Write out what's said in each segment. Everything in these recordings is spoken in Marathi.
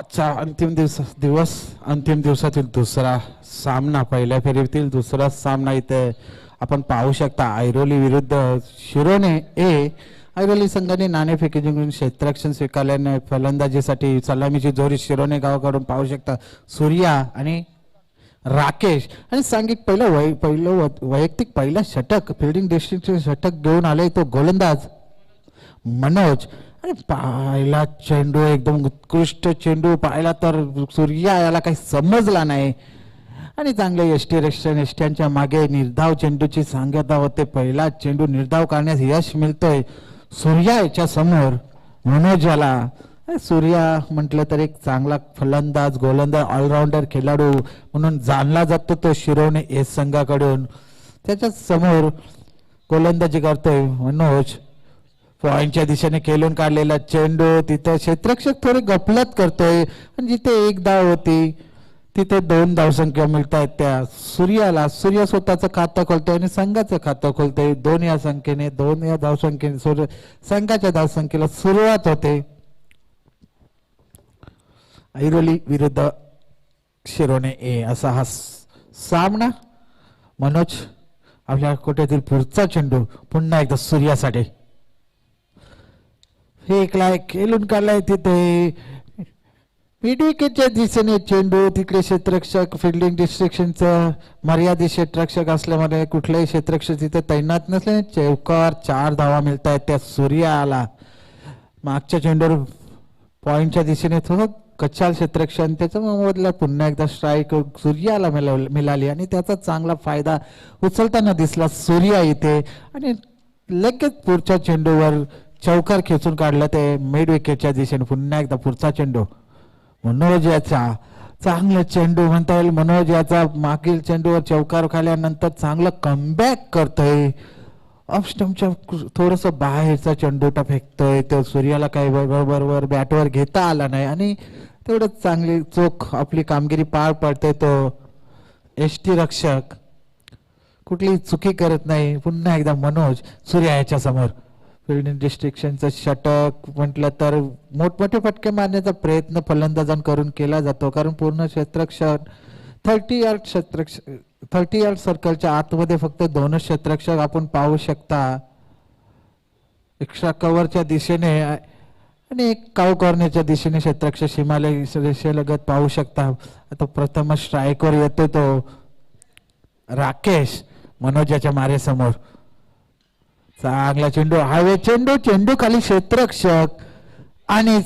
आजचा अंतिम दिवसातील दुसरा सामना, पहिल्या फेरीतील दुसरा सामना इथे आपण पाहू शकता. ऐरोली विरुद्ध शिरोने ए. ऐरोली संघाने नाणेफेकी जिंकून क्षेत्ररक्षण स्वीकारल्याने फलंदाजीसाठी सलामीची जोरी शिरोने गावाकडून पाहू शकता. सूर्या आणि राकेश आणि सांघिक पहिलं वैयक्तिक पहिला षटक, फिल्डिंग डिस्ट्रिक्टचे षटक घेऊन आले तो गोलंदाज मनोज. आणि पाहिला चेंडू एकदम उत्कृष्ट चेंडू पाहिला तर सूर्या याला काही समजला नाही आणि चांगले एसट्यांच्या मागे निर्धाव चेंडूची सांगता होते. पहिला चेंडू निर्धाव करण्यास यश मिळतोय सूर्या याच्या समोर मनोज याला. सूर्या म्हटलं तर एक चांगला फलंदाज, गोलंदाज, ऑलराऊंडर खेळाडू म्हणून जाणला जातो तो शिरोने एस संघाकडून. त्याच्या समोर गोलंदाजी करतोय मनोज. पॉइंटच्या दिशेने खेळून काढलेला चेंडू तिथे क्षेत्ररक्षक थोडे गफलत करतोय आणि जिथे एक धाव होती तिथे 2 धावसंख्या मिळत आहेत त्या सूर्याला. सूर्य स्वतःचं खातं खोलतोय आणि संघाचं खातं खोलतोय. 2 या संख्येने, 2 या धावसंख्येने संघाच्या धावसंख्येला सुरुवात होते. ऐरोली विरुद्ध शिरोने ए असा हा सामना. मनोज आपल्या कोट्यातील पुढचा चेंडू पुन्हा एकदा सूर्यासाठी फेकलाय, खेळून काढलाय तिथे मिड विकेटच्या दिशेने चेंडू. तिकडे क्षेत्ररक्षक फिल्डिंग डिस्ट्रिक्शनचं मर्यादित क्षेत्ररक्षक असल्यामुळे कुठल्याही क्षेत्ररक्षक तिथे तैनात नसल्याने चौकार 4 धावा मिळत आहेत त्या सूर्याला. मागच्या चेंडूवर पॉइंटच्या दिशेने थोडं कच्चाल क्षेत्ररक्षण, त्याच्या मोबदल्यात पुन्हा एकदा स्ट्राईक सूर्याला मिळाली आणि त्याचा चांगला फायदा उचलताना दिसला सूर्या इथे. आणि लगेच पुढच्या चेंडूवर चौकार खेचून काढलं ते मिड विकेटच्या दिशेने. पुन्हा एकदा पुढचा चेंडू मनोज याचा चांगला चेंडू म्हणता येईल. मनोज याचा मागील चेंडूवर चौकार खाल्यानंतर चांगलं कमबॅक करतोय. ऑफ स्टंपच्या थोडस बाहेरचा चेंडू फेकतोय तो सूर्याला काही बरोबर बॅटवर घेता आला नाही आणि तेवढंच चांगली चोख आपली कामगिरी पार पडते तो एसटी रक्षक, कुठलीही चुकी करत नाही. पुन्हा एकदा मनोज सूर्या याच्या समोर फिल्डिंग डिस्ट्रिक्शनचं षटक म्हटलं तर मोठमोठे फटके मारण्याचा प्रयत्न फलंदाजांकडून केला जातो, कारण पूर्ण क्षेत्ररक्षण 30 यार्ड सर्कलच्या आतमध्ये फक्त 2च क्षेत्ररक्षक आपण पाहू शकता. एक्स्ट्रा कव्हरच्या दिशेने आणि एक काव कॉर्नरच्या दिशेने क्षेत्ररक्षक हिमालय रेषेलगत पाहू शकता. आता प्रथम स्ट्राईकवर येतो तो राकेश मनोजाच्या मारे समोर. चांगला चेंडू, हवे चेंडू खाली क्षेत्ररक्षक आणि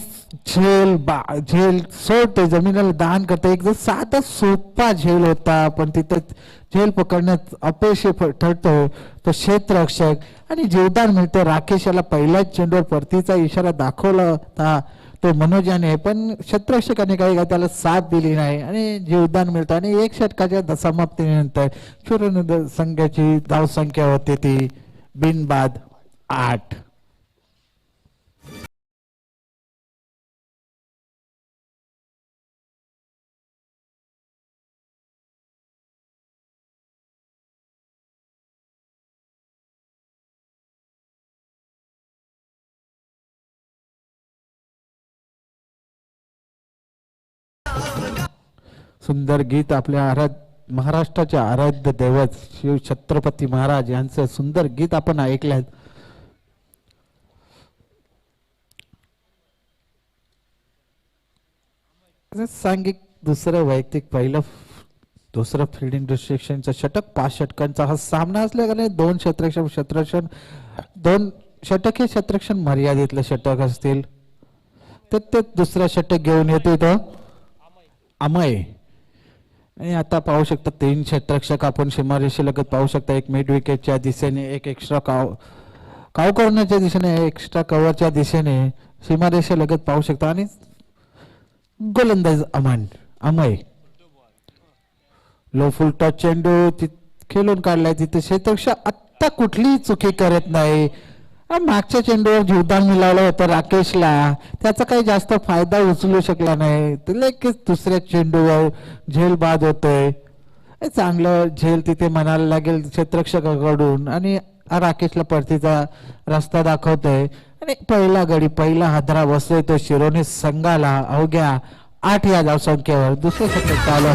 झेल सोडते, जमिनीला दान करते. एकदम साधा सोपा झेल होता पण तिथे झेल पकडण्यात अपयशी ठरतो तो क्षेत्ररक्षक आणि जीवदान मिळतं. राकेश याला पहिल्याच चेंडूवर परतीचा इशारा दाखवला होता तो मनोजाने, पण क्षेत्ररक्षकाने काही त्याला साथ दिली नाही आणि जीवदान मिळतं. आणि 1 षटकाच्या समाप्तीनंतर शिरोने संघाची धावसंख्या होते ती बिनबाद 8. सुंदर गीत आपल्या महाराष्ट्राचे आराध्य दैवत शिव छत्रपती महाराज यांचं सुंदर गीत आपण ऐकलं. सांघिक दुसरं वैयक्तिक दुसरं फिल्डिंग डिस्ट्रिक्शनचं षटक 5 षटकांचा हा सामना असल्याने 2 क्षेत्ररक्षण 2 षटक हे क्षेत्ररक्षण मर्यादितले षटक असतील. तर ते दुसरा षटक घेऊन येतो इथं अमय. आणि आता पाहू शकता 3 क्षेत्ररक्षक आपण सीमारेषेलगत पाहू शकता. एक मिड विकेटच्या दिशेने, एक एक्स्ट्रा काव कॉर्नरच्या दिशेने, एक्स्ट्रा कव्हरच्या दिशेने सीमारेषेलगत पाहू शकता. आणि गोलंदाज अमय लो फुल टच चेंडू खेळून काढलाय तिथे क्षेत्ररक्षक आत्ता कुठलीही चुकी करत नाही. मागच्या चेंडूवर जीवदान मिळालं होतं राकेशला, त्याचा काही जास्त फायदा उचलू शकला नाही. लगेच दुसऱ्या चेंडूवर झेल बाद होतोय. चांगलं झेल तिथे म्हणायला लागेल क्षेत्ररक्षकाकडून आणि राकेशला परतीचा रस्ता दाखवतोय आणि पहिला हादरा बसतोय तो शिरोने संघाला. अवघ्या 8 या धावसंख्येवर दुसरे षटक चालू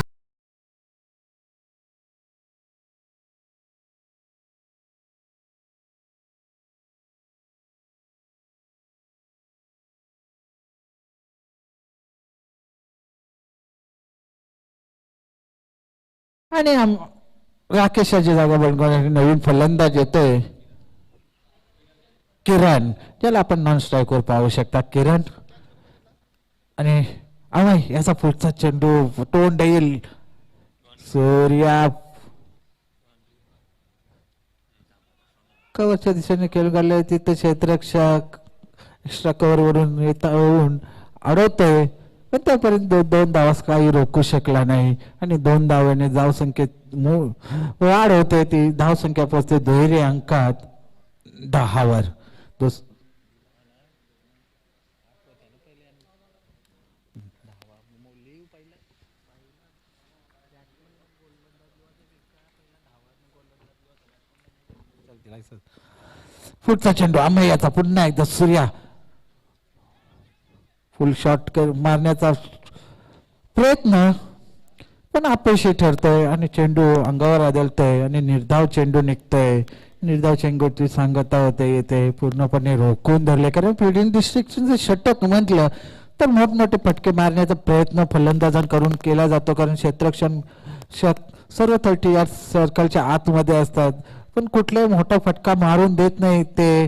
आणि राकेशाची जागा बनवण्यासाठी नवीन फलंदाज येतोय किरण, ज्याला आपण नॉन स्ट्राईकवर पाहू शकता. किरण आणि अमय याचा पुढचा चेंडू तोंड येईल. सूर्या कवरच्या दिशेने खेळ घालले तिथे क्षेत्ररक्षक एक्स्ट्रा कव्हर वरून येऊन अडवतोय, पण त्यापर्यंत दोन धावास काही रोखू शकला नाही आणि 2 धावाने धावसंख्येत वाढ होते. ती धावसंख्या पोहोचते दुहेरी अंकात 10 वर. पुढचा चेंडू अमय्याचा पुन्हा एकदा सूर्या फुल शॉट मारण्याचा प्रयत्न पण अपयशी ठरतोय आणि चेंडू अंगावर आदळतोय आणि निर्धाव चेंडू निघतोय. निर्धाव चेंडूची सांगता होते येते पूर्णपणे रोखून धरले, कारण फिल्डिंग डिस्ट्रिक्टचं षटक म्हटलं तर मोठमोठे फटके मारण्याचा प्रयत्न फलंदाजांकडून केला जातो, कारण क्षेत्ररक्षण सर्व 30 यार्ड सर्कलच्या आतमध्ये असतात, पण कुठलाही मोठा फटका मारून देत नाही ते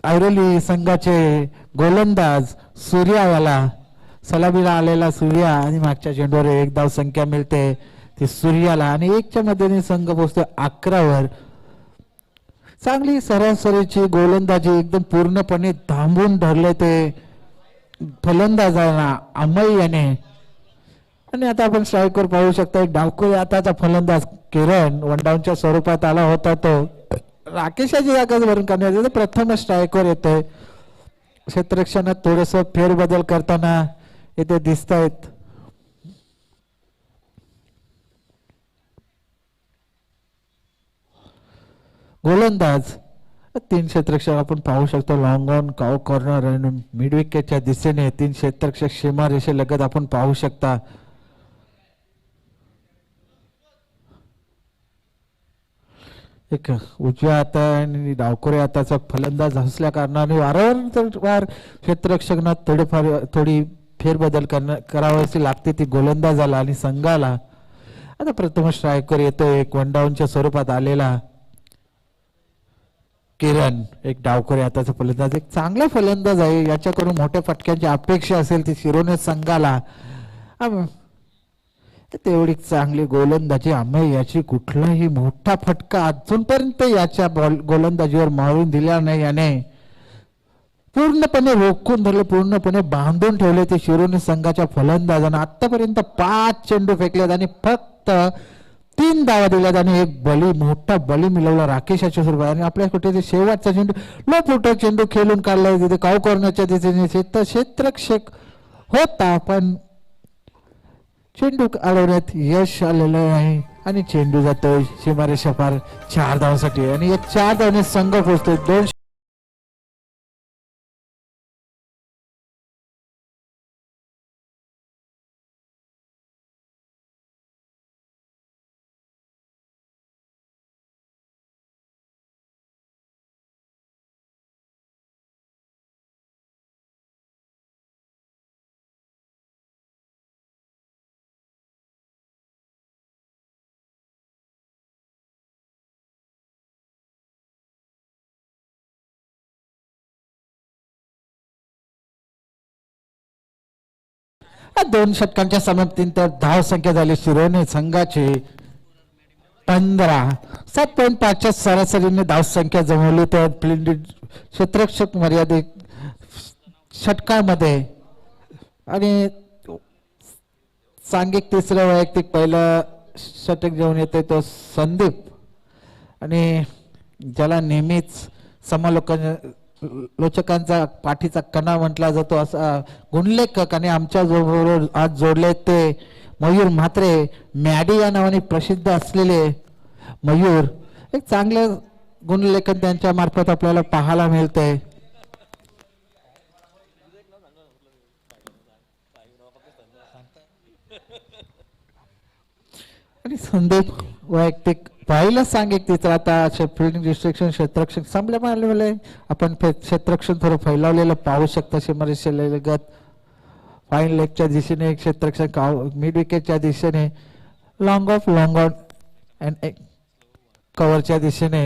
ऐरोली संघाचे गोलंदाज सूर्यावाला. सलामीला आलेला सूर्या आणि मागच्या चेंडूवर 1 धाव संख्या मिळते ती सूर्याला आणि 1च्या मध्येने संघ पोहोचतो 11 वर. चांगली सरासरीची गोलंदाजी एकदम पूर्णपणे थांबून धरले ते फलंदाजांना अमय याने. आणि आता आपण स्ट्राईकवर पाहू शकता डावखोरी आताचा फलंदाज किरण वनडाऊनच्या स्वरूपात आला होता, तो राकेशाची जागा भरून करण्यात प्रथम स्ट्राईकवर येतोय. क्षेत्ररक्षणात थोडस फेरबदल करताना येथे दिसत आहेत. गोलंदाज 3 क्षेत्ररक्षक आपण पाहू शकतो. लॉंग ऑन, काव कॉर्नर आणि मिड विकेटच्या दिशेने 3 क्षेत्ररक्षक सीमारेषे लगत आपण पाहू शकता. एक उजव्या हाता आणि डावखोरे हाताचा फलंदाज असल्या कारणाने वारंवार क्षेत्ररक्षकांना थोडी फेरबदल करावी लागते ती गोलंदाजाला आणि संघाला. आता प्रथम स्ट्रायकर येतो एक वन डाऊनच्या स्वरूपात आलेला किरण, एक डावखोरे हाताचा फलंदाज, एक चांगला फलंदाज आहे. याच्याकडून मोठ्या फटक्यांची अपेक्षा असेल ती शिरोने संघाला. तेवढी चांगली गोलंदाजी अमय याची कुठलाही मोठा फटका अजूनपर्यंत याच्या गोलंदाजीवर मारून दिला नाही. याने पूर्णपणे रोखून धरले, पूर्णपणे बांधून ठेवले ते शिरोने संघाच्या फलंदाजांना. आतापर्यंत 5 चेंडू फेकलेत आणि फक्त 3 धावा दिल्यात आणि एक मोठा बली मिळवला राकेशाच्या स्वरूपात. आणि आपल्या कुठे शेवटचा चेंडू लो फुटक चेंडू खेळून काढलाय तिथे काव करण्याच्या दिशेने क्षेत्ररक्षक होता, पण चेंडू अडवण्यात यश आलेलं आहे आणि चेंडू जातोय सीमारेषा पार 4 धावांसाठी आणि या 4 धावांनी संघ पोहोचतोय 2. दोन षटकांच्या समाप्तीनंतर धाव संख्या झाली शिरोने संघाची 15. 7.5च्या सरासरीने धाव संख्या जमवली तर क्षेत्ररक्षक मर्यादित षटकामध्ये. आणि सांघिक तिसरं वैयक्तिक पहिलं षटक घेऊन येते तो संदीप, आणि ज्याला नेहमीच लोचकांचा पाठीचा कणा म्हटला जातो असा गुणलेखक आणि आमच्या बरोबर आज जोडले ते मयूर म्हात्रे, मॅडी या नावाने प्रसिद्ध असलेले मयूर. एक चांगलं गुणलेखन त्यांच्या मार्फत आपल्याला पाहायला मिळते. आणि संदीप वैयक्तिक पाहिलं सांग एक तिथं आता फिल्डिंग डिस्ट्रिक्शन क्षेत्ररक्षण संपल्यामुळे आपण क्षेत्ररक्षण थोडं फैलावलेलं पाहू शकता सीमारेषे लगत फाईन लेगच्या दिशेने क्षेत्ररक्षण मिड विकेटच्या दिशेने long off long on and कव्हरच्या दिशेने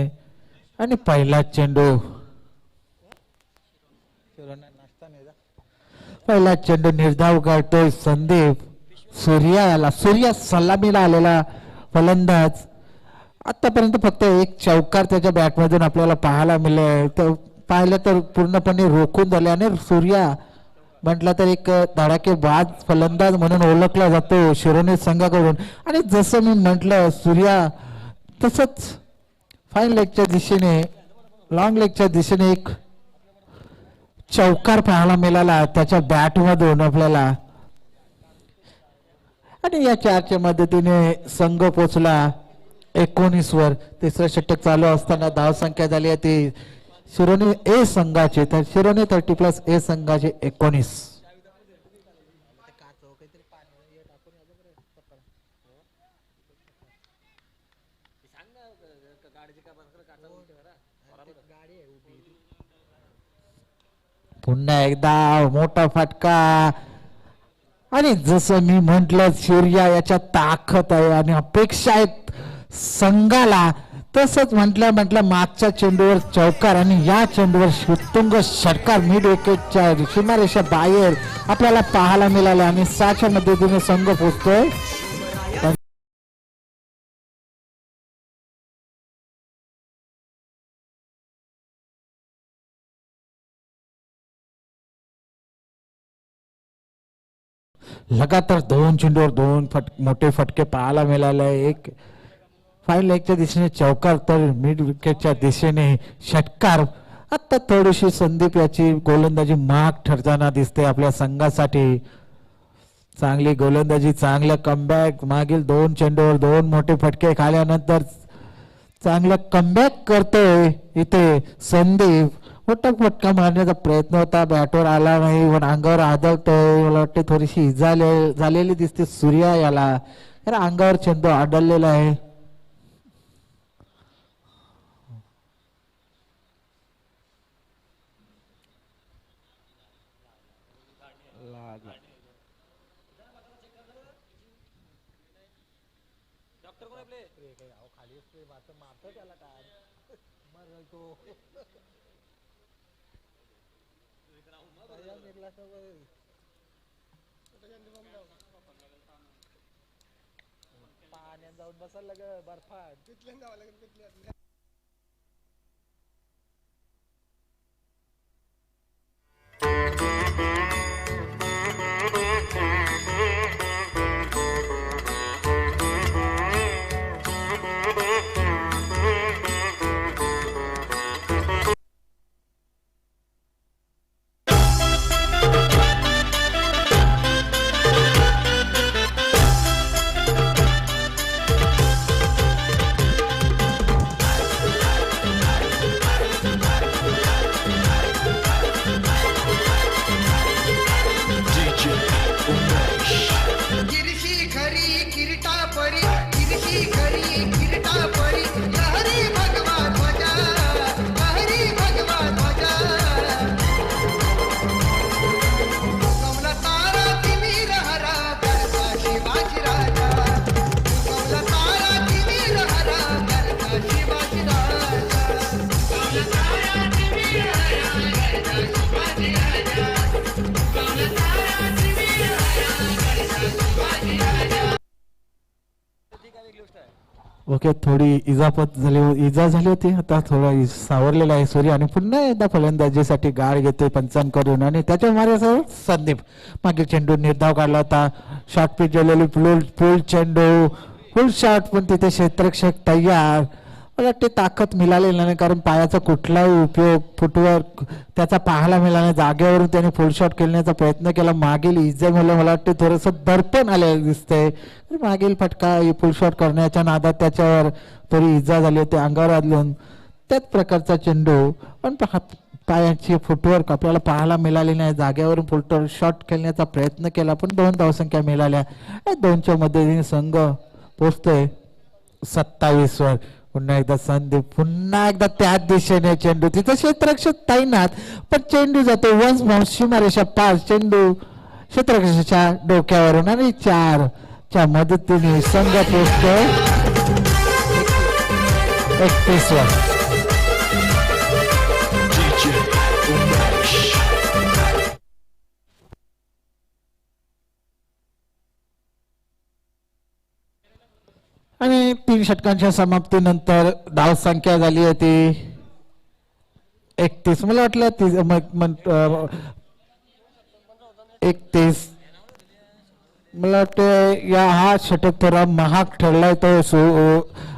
आणि पहिला चेंडू निर्धाव करतोय संदीप सूर्या सलामीला आलेला फलंदाज आतापर्यंत फक्त एक चौकार त्याच्या बॅटमधून आपल्याला पाहायला मिळेल तर पाहिलं तर पूर्णपणे रोखून झाल्याने सूर्या म्हटलं तर एक धडाकेबाज फलंदाज म्हणून ओळखला जातो शिरोने संघाकडून. आणि जसं मी म्हटलं सूर्या तसंच फाईन लेगच्या दिशेने लॉंग लेगच्या दिशेने एक चौकार पाहायला मिळाला त्याच्या बॅटमधून आपल्याला. आणि या चारच्या मदतीने संघ पोचला 19 वर. तिसरं षटक चालू असताना धाव संख्या झाली आहे ती शिरोने ए संघाची तर शिरोने 30+ ए संघाची 19. पुन्हा एकदा मोठा फटका आणि जसं मी म्हटलं सूर्या याच्या ताकद आहे आणि अपेक्षा आहेत संघाला तसंच म्हटलं मागच्या चेंडूवर चौकार आणि या चेंडूवर उत्तुंग षटकार मिड विकेटच्या सीमारेषा बाहेर आपल्याला पाहायला मिळाले आणि 6च्या मदतीने संघ पोचतोय. लगातार 2 चेंडूवर 2 मोठे फटके पाहायला मिळाले. एक फाईन लेगच्या दिशेने चौकार तर मिड विकेटच्या दिशेने षटकार. आता थोडीशी संदीप याची गोलंदाजी माग ठरताना दिसते आपल्या संघासाठी. चांगली गोलंदाजी चांगलं कमबॅक मागील 2 चेंडूवर 2 मोठे फटके खाल्यानंतर चांगलं कमबॅक करतोय इथे संदीप. मोठा फटका मारण्याचा प्रयत्न होता बॅटवर आला नाही पण अंगावर आदळतोय. मला वाटते थोडीशी इजा झालेली दिसते सूर्या याला अंगावर चेंडू आदळलेला आहे. जाऊन बसायला बर्फात ओके. थोडी इजा झाली होती आता थोडा सावरलेला आहे सूर्य आणि पुन्हा एकदा फलंदाजीसाठी गाड घेतोय पंचांकडून आणि त्याच्या मारे संदीप मागील चेंडू निर्धाव काढला होता. शॉर्ट पिच गेलेली फुल चेंडू फुल शॉट पण तिथे क्षेत्ररक्षक तयार. मला वाटते ताकद मिळालेली नाही कारण पायाचा कुठलाही उपयोग फुटवर्क त्याचा पाहायला मिळाला नाही. जागेवरून त्याने फुल शॉट खेळण्याचा प्रयत्न केला. मागील इजेमुळे मला वाटते थोडंसं दर्पण आलेलं दिसतंय. मागील फटका फुल शॉट करण्याच्या नादात त्याच्यावर थोडी इजा झाली होती अंगावर आदलून त्याच प्रकारचा चेंडू पण पायाची फुटवर्क आपल्याला पाहायला मिळाली नाही. जागेवरून फुलटोर शॉट खेळण्याचा प्रयत्न केला पण 2 धावसंख्या मिळाल्या. 2च्या मदतीने संघ पोचतोय 27 वर. पुन्हा एकदा संदीप पुन्हा एकदा त्याच दिशेने चेंडू तिथं क्षेत्ररक्षक तैनात पण चेंडू जातो वन्स माउंट सीमारेषा पार. चेंडू क्षेत्ररक्षकाच्या डोक्यावरून आणि 4च्या मदतीने संघ पोचतोय 31 वर. आणि 3 षटकांच्या समाप्तीनंतर धाव संख्या झाली होती 31. मला वाटलं 31. मला वाटतं हा षटक थोडा महाग ठरलाय तो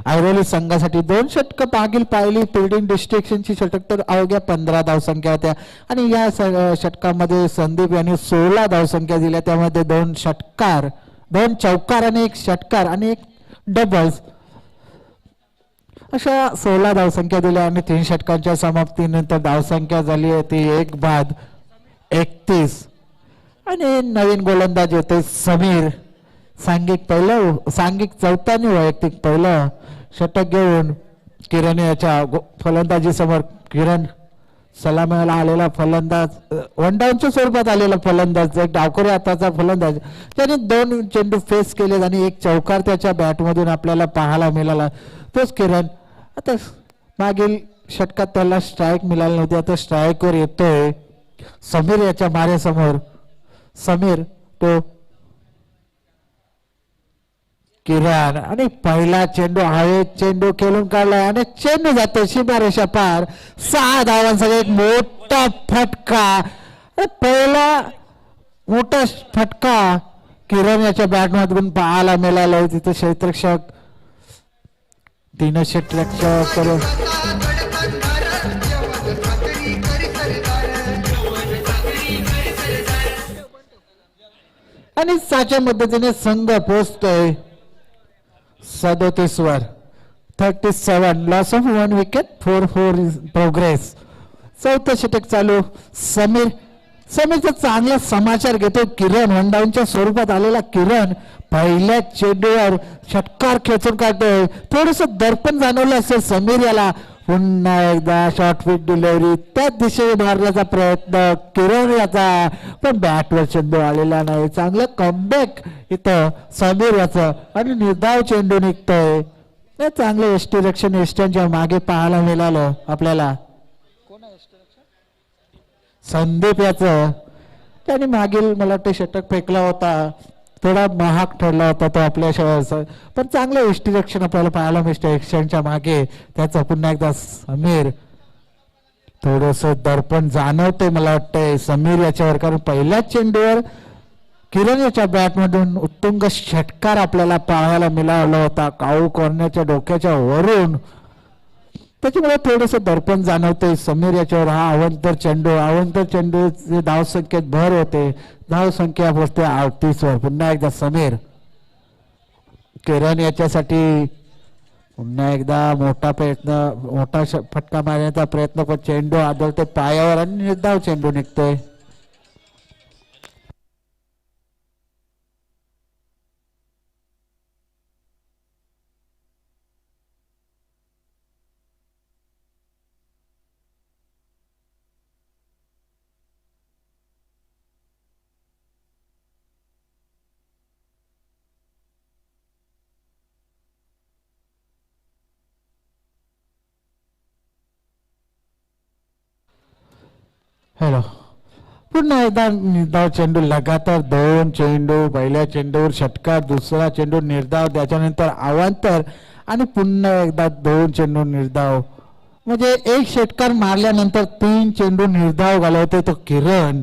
ऐरोली संघासाठी. 2 षटकं मागील पाहिली फिल्डिंग डिस्ट्रिक्शनची षटक तर अवघ्या 15 धावसंख्या होत्या आणि या षटकामध्ये संदीप यांनी 16 धावसंख्या दिल्या. त्यामध्ये 2 षटकार 2 चौकार आणि 1 षटकार आणि 1 डबल्स अशा 16 धावसंख्या दिल्या. आणि 3 षटकांच्या समाप्तीनंतर धावसंख्या झाली होती 1 बाद 31. आणि नवीन गोलंदाज होते समीर. सांघिक चौथ्याने वैयक्तिक पहिलं षटक घेऊन किरण याच्या फलंदाजी समोर. किरण सलामीला आलेला फलंदाज वनडाऊनच्या स्वरूपात आलेला फलंदाज एक डावखोरी हाताचा फलंदाज त्याने 2 चेंडू फेस केले आणि 1 चौकार त्याच्या बॅटमधून आपल्याला पाहायला मिळाला. तोच किरण. आता मागील षटकात त्याला स्ट्राईक मिळाली नव्हती. आता स्ट्राईकवर येतोय समीर याच्या मारेसमोर. समीर तो किरण आणि पहिला चेंडू हवेत चेंडू खेळून काढलाय आणि चेंडू जातो सीमारेषा पार. 6 धावांचा एक मोठा फटका. पहिला मोठा फटका किरण याच्या बॅटमधून पाहायला मिळाला. तिथे क्षेत्ररक्षक 3 क्षेत्ररक्षक करून आणि 6च्या मदतीने संघ पोहोचतोय 37 वर. 37 लॉस ऑफ 1 विकेट 4 प्रोग्रेस. 4थं षटक चालू. समीरचा चांगला समाचार घेतो किरण. वनडाऊनच्या स्वरूपात आलेला किरण पहिल्या चेंडूवर षटकार खेचून काढतोय. थोडस दर्पण जाणवलं असेल समीर याला. पुन्हा एकदा शॉर्ट फिट डिलिव्हरी त्याच दिशेने मारण्याचा प्रयत्न किरण याचा पण बॅटवर चेंडू आलेला नाही. चांगलं कमबॅक इथं समीर याचं आणि निर्धाव चेंडू निघतोय. चांगलं यष्टीरक्षण यष्ट्यांच्या मागे पाहायला मिळालं आपल्याला. संदीप याचं त्याने मागील मला वाटतं षटक फेकला होता. थोडा महाग ठरला होता तो आपल्या पण चांगलं यष्टीरक्षण आपल्याला पाहायला मिळतं यष्ट्यांच्या मागे. त्याचं पुन्हा एकदा समीर थोडस दर्पण जाणवतंय मला वाटतंय समीर याच्यावर. कारण पहिल्याच चेंडूवर किरण याच्या बॅटमधून उत्तुंग षटकार आपल्याला पाहायला मिळाला होता काऊ कॉर्नरच्या डोक्याच्या वरून. त्याच्यामुळे थोडस दर्पण जाणवतंय समीर याच्यावर. हा अवंतर चेंडू धावसंख्येत भर होते. धावसंख्या पोहोचते 38 वर. पुन्हा एकदा समीर किरण याच्यासाठी पुन्हा एकदा मोठा फटका मारण्याचा प्रयत्न पण चेंडू आदळते पायावर आणि निर्धाव चेंडू निघतोय. हॅलो. पुन्हा एकदा निर्धाव चेंडू लगातार 2 चेंडू. पहिल्या चेंडूवर षटकार दुसरा चेंडू निर्धाव त्याच्यानंतर अवांतर आणि पुन्हा एकदा 2 चेंडू निर्धाव. म्हणजे 1 षटकार मारल्यानंतर 3 चेंडू निर्धाव घालवते तो किरण.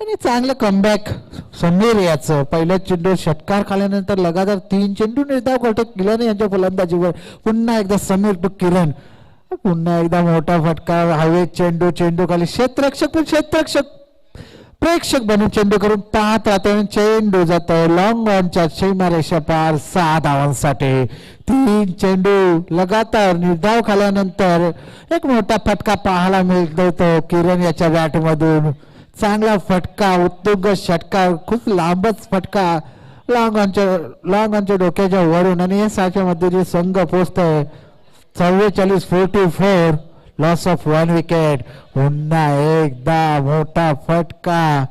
आणि चांगलं कमबॅक समीर याचं. पहिल्या चेंडू षटकार खाल्यानंतर लगातार 3 चेंडू निर्धाव करतो किरण यांच्या फलंदाजीवर. पुन्हा एकदा समीर टू किरण. पुन्हा एकदा मोठा फटका हवेत चेंडू खाली क्षेत्ररक्षक प्रेक्षक बनून चेंडू करून पाहत राहतो आणि चेंडू जातो लॉंग ऑनच्या सीमारेषा पार 6 धावांसाठी. 3 चेंडू लगातार निर्धाव खाल्यानंतर एक मोठा फटका पाहायला मिळतो तो किरण याच्या बॅटमधून. चांगला फटका, उत्तुंग षटकार, खूप लांबच फटका लॉंग ऑनच्या डोक्याच्या वरून आणि या साच्यामध्ये जे संघ पोचतोय 44-44. Loss of 1 wicket. पुन्हा एकदा मोठा फटका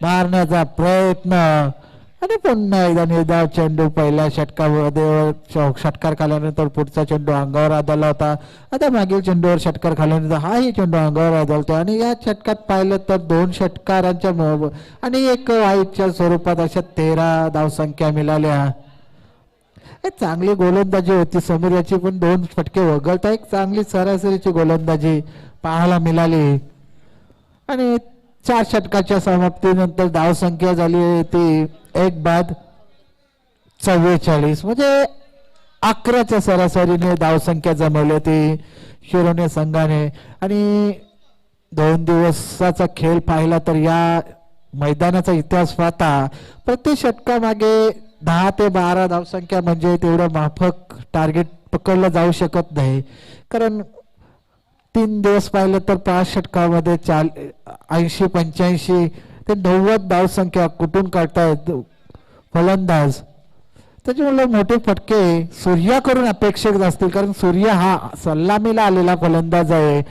मारण्याचा प्रयत्न आणि पुन्हा एकदा निर्धाव चेंडू. पहिल्या षटकामध्ये षटकार खाल्यानंतर पुढचा चेंडू अंगावर आदळला होता. आता मागील चेंडूवर षटकार खाल्यानंतर हाही चेंडू अंगावर आदळतो आणि या षटकात पाहिलं तर 2 षटकारांच्या आणि 1 वाईटच्या स्वरूपात अशा 13 धावसंख्या मिळाल्या. चांगली गोलंदाजी होती समोर याची, पण 2 फटके वगळता एक चांगली सरासरीची गोलंदाजी पाहायला मिळाली. आणि 4 षटकाच्या समाप्तीनंतर धावसंख्या झाली ती 1 बाद 44, म्हणजे 11च्या सरासरीने धावसंख्या जमवली ती शिरोने संघाने. आणि 2 दिवसाचा खेळ पाहिला तर या मैदानाचा इतिहास पाहता प्रति षटकामागे 10 ते 12 धावसंख्या म्हणजे तेवढं माफक टार्गेट पकडलं जाऊ शकत नाही. कारण 3 दिवस पाहिलं तर 5 षटकामध्ये 80-85 ते 90 धावसंख्या कुठून काढतायत फलंदाज. त्याच्यामुळे मोठे फटके सूर्याकडून अपेक्षित असतील, कारण सूर्य हा सलामीला आलेला फलंदाज आहे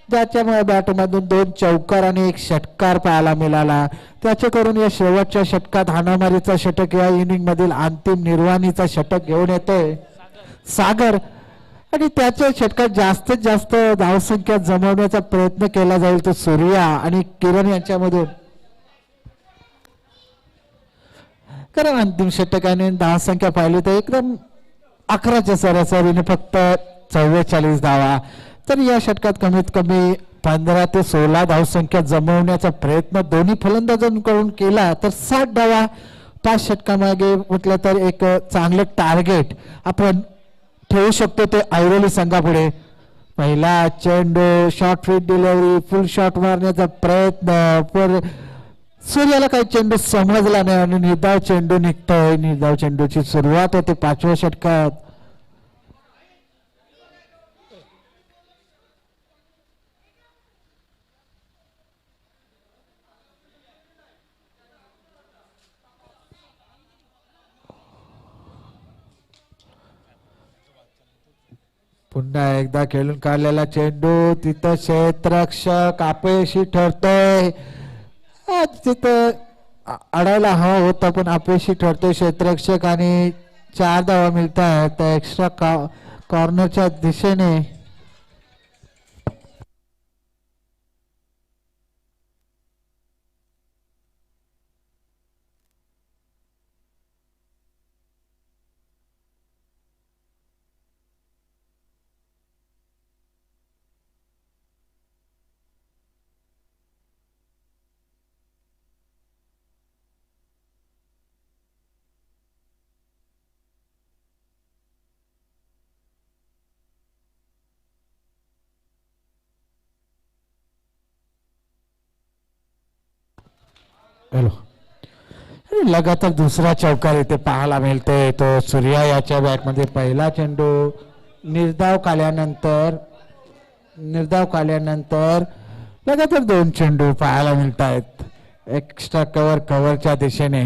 ज्याच्यामुळे बॅटमधून 2 चौकार आणि 1 षटकार पाहायला मिळाला. त्याच्याकडून या शेवटच्या षटकात हाणामारीचा षटक, या इनिंग मधील अंतिम निर्वाणीचा षटक घेऊन येतोय सागर. आणि त्याच्या षटकात जास्तीत जास्त धावसंख्या जमवण्याचा प्रयत्न केला जाईल तो सूर्या आणि किरण यांच्यामधून. कारण अंतिम षटकाने धावसंख्या पाहिली तर एकदम 11च्या सरासरीने फक्त 44 धावा. तर या षटकात कमीत कमी 15 ते 16 धावसंख्या जमवण्याचा प्रयत्न दोन्ही फलंदाजांकडून केला तर 60 धावा 5 षटकामागे म्हटलं तर एक चांगलं टार्गेट आपण ठेवू शकतो ते ऐरोली संघापुढे. पहिला चेंडू शॉर्ट फीट डिलिव्हरी, फुल शॉट मारण्याचा प्रयत्न, पण सूर्याला काही चेंडू समजला नाही आणि निर्धाव चेंडू निघतोय. निर्धाव चेंडूची सुरुवात होते 5व्या षटकात. पुन्हा एकदा खेळून काढलेला चेंडू तिथं क्षेत्ररक्षक अपयशी ठरतोय. तिथं अडायला हवा होता पण अपयशी ठरतोय क्षेत्ररक्षक आणि 4 धावा मिळतात एक्स्ट्रा कॉर्नरच्या दिशेने. लगातार दुसरा चौकार इथे पाहायला मिळतोय तो सूर्या याच्या बॅटमध्ये. पहिला चेंडू निर्धाव काल्यानंतर लगातार 2 चेंडू पाहायला मिळत आहेत एक्स्ट्रा कव्हरच्या दिशेने.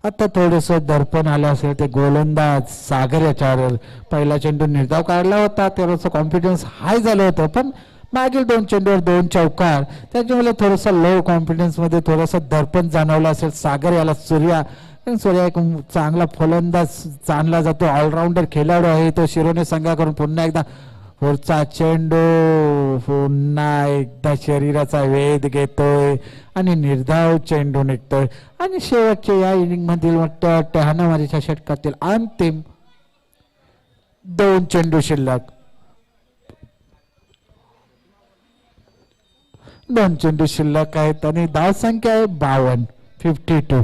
आता थोडस दर्पण आलं असेल ते गोलंदाज सागर याच्यावर. पहिला चेंडू निर्धाव काढला होता थोडंसं कॉन्फिडन्स हाय झालं होतं, पण मागील 2 चेंडूवर 2 चौकार, त्याच्यामुळे थोडासा लो कॉन्फिडन्स मध्ये थोडासा दर्पण जाणवलं असेल सागर याला. सूर्या एक चांगला फलंदाज जाणला जातो, ऑलराऊंडर खेळाडू आहे तो शिरोने संघाकडून. पुन्हा एकदा पुढचा चेंडू पुन्हा एकदा शरीराचा वेध घेतोय आणि निर्धाव चेंडू निघतोय. आणि शेवटच्या या इनिंग मधील वाटतं हाणामारीच्या षटकातील अंतिम 2 चेंडू शिल्लक. 2 चेंडू शिल्लक आहेत आणि धावसंख्या आहे 52.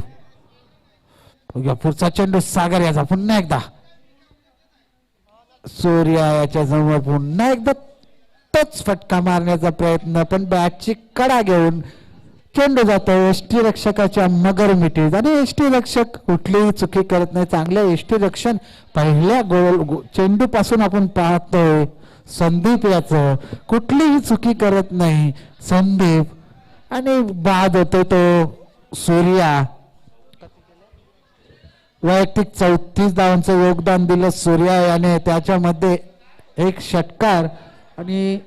पुढचा चेंडू सागर याचा. पुन्हा एकदा सूर्या याच्या समोर पुन्हा एकदा तोच फटका मारण्याचा प्रयत्न, पण बॅटची कडा घेऊन चेंडू जातो एसटी रक्षकाच्या मगर मिठीत आणि एसटी रक्षक कुठलीही चुकी करत नाही. चांगलं एसटी रक्षण पहिल्या चेंडू पासून आपण पाहतोय. संदीप याचं कुठलीही चुकी करत नाही संदीप आणि बाद होतो तो सूर्या. वैयक्तिक 34 धावांचं योगदान दिलं सूर्या याने. त्याच्यामध्ये एक षटकार आणि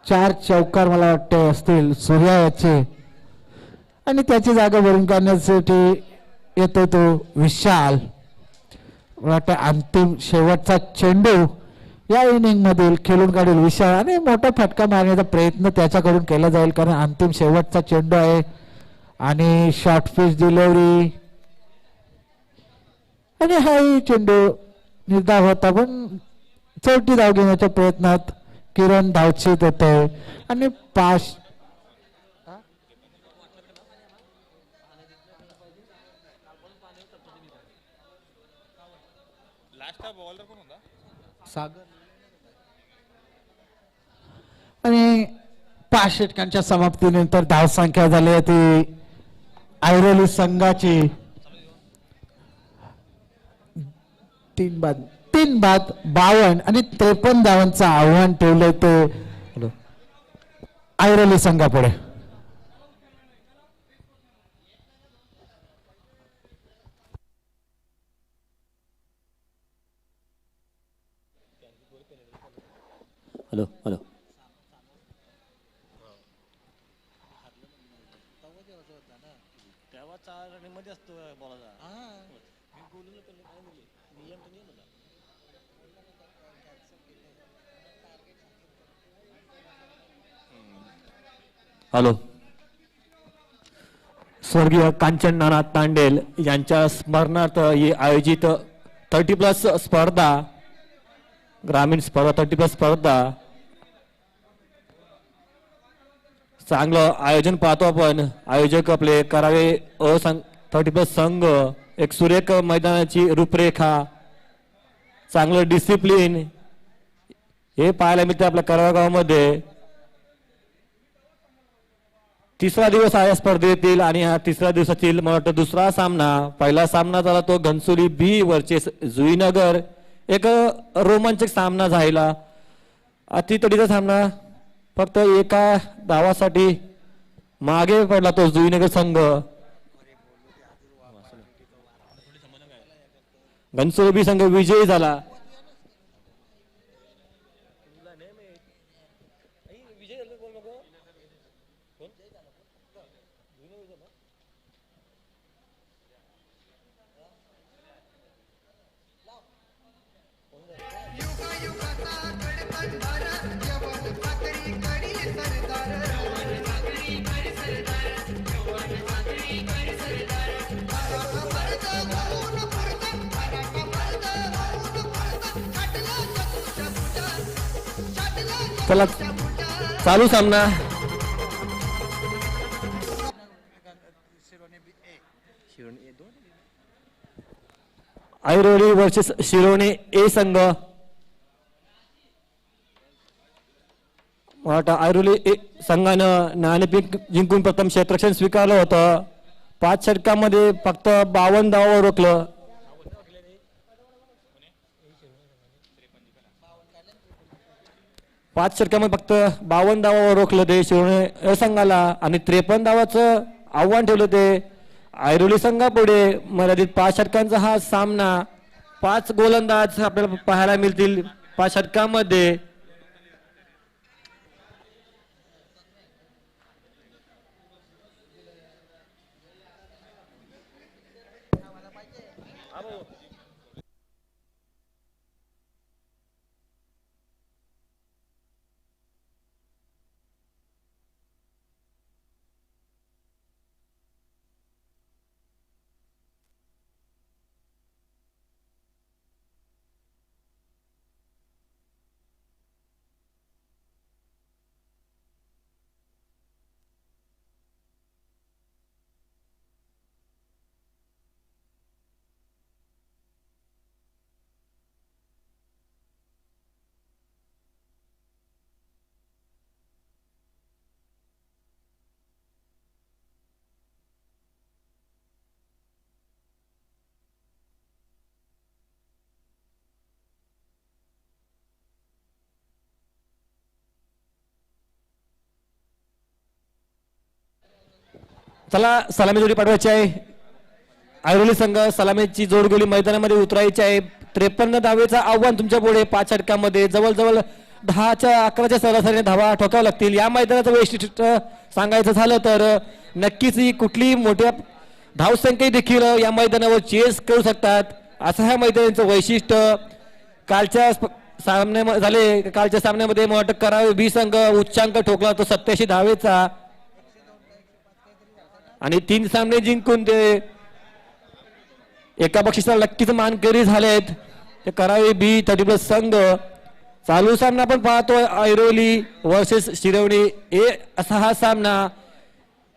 4 चौकार मला वाटते असतील सूर्या याचे. आणि त्याची जागा भरून काढण्यासाठी येतो तो विशाल. मला वाटतं अंतिम शेवटचा चेंडू या इनिंग मधील खेळून काढेल विशाल आणि मोठा फटका मारण्याचा प्रयत्न त्याच्याकडून केला जाईल कारण अंतिम शेवटचा चेंडू आहे. आणि शॉर्ट पिच डिलिव्हरी आणि हाही चेंडू निर्धाव होता पण चौथी धाव घेण्याच्या प्रयत्नात किरण धावचीत होते आणि 5 सागर आणि 5 षटकांच्या समाप्तीनंतर धावसंख्या झाली ती ऐरोली संघाची 3 बाद 52 आणि 53 धावांचं आव्हान ठेवलंय ते ऐरोली संघापुढे. हॅलो हॅलो तेव्हा 4 रनिंगमध्ये असतो बॉलाचा. हॅलो. स्वर्गीय कांचन नाना तांडेल यांच्या स्मरणार्थ ही आयोजित 30+ स्पर्धा ग्रामीण स्पर्धा 30+ स्पर्धा चांगलं आयोजन पाहतो आपण. आयोजक आपले करावे 30+ संघ. एक सुरेख मैदानाची रूपरेखा चांगलं डिसिप्लिन हे पाहायला मिळते आपल्या करावा गावामध्ये. तिसरा दिवस आहे स्पर्धेतील आणि हा तिसऱ्या दिवसातील मला वाटतं दुसरा सामना. पहिला सामना झाला तो घनसोली बी वर्सेस जुईनगर. एक रोमांचक सामना झाला. अतितडीचा सामना फक्त एका धावासाठी मागे पडला तो जुईनगर संघ. घनसोली बी संघ विजयी झाला. चला चालू सामना. ऐरोली वर्सेस शिरोणे ए संघ. ऐरोली संघानं नाणेफेक जिंकून प्रथम क्षेत्ररक्षण स्वीकारलं होतं. 5 षटकांमध्ये फक्त 52 धावांवर रोखलं. 5 षटकांमध्ये फक्त 52 धावांवर रोखलं ते शिरोणे संघाला आणि 53 धावाचं आव्हान ठेवलं ते ऐरोली संघापुढे. मर्यादित 5 षटकांचा हा सामना. 5 गोलंदाज आपल्याला पाहायला मिळतील 5 षटकांमध्ये. चला सलामी जोडी पाठवायची आहे. ऐरोली संघ सलामीची जोडगोली मैदानामध्ये उतरायची आहे. 53 धावेचं आव्हान तुमच्या पुढे 5 षटकांमध्ये जवळजवळ 10-11च्या सरासरीने धावा ठोकाव्या लागतील. या मैदानाचं वैशिष्ट्य सांगायचं झालं तर नक्कीच ही कुठली मोठ्या धावसंख्या देखील या मैदानावर चेस करू शकतात असं ह्या मैदानाचं वैशिष्ट्य. कालच्या कालच्या सामन्यामध्ये मोठं करावे बी संघ उच्चांक ठोकला तो 87 धावेचा आणि 3 सामने जिंकून ते एका बक्षिसाला नक्कीच मानकरी झालेत ते करावे बी 30+ संघ. चालू सामना आपण पाहतोय ऐरोली वर्सेस शिरवणे ए असा हा सामना.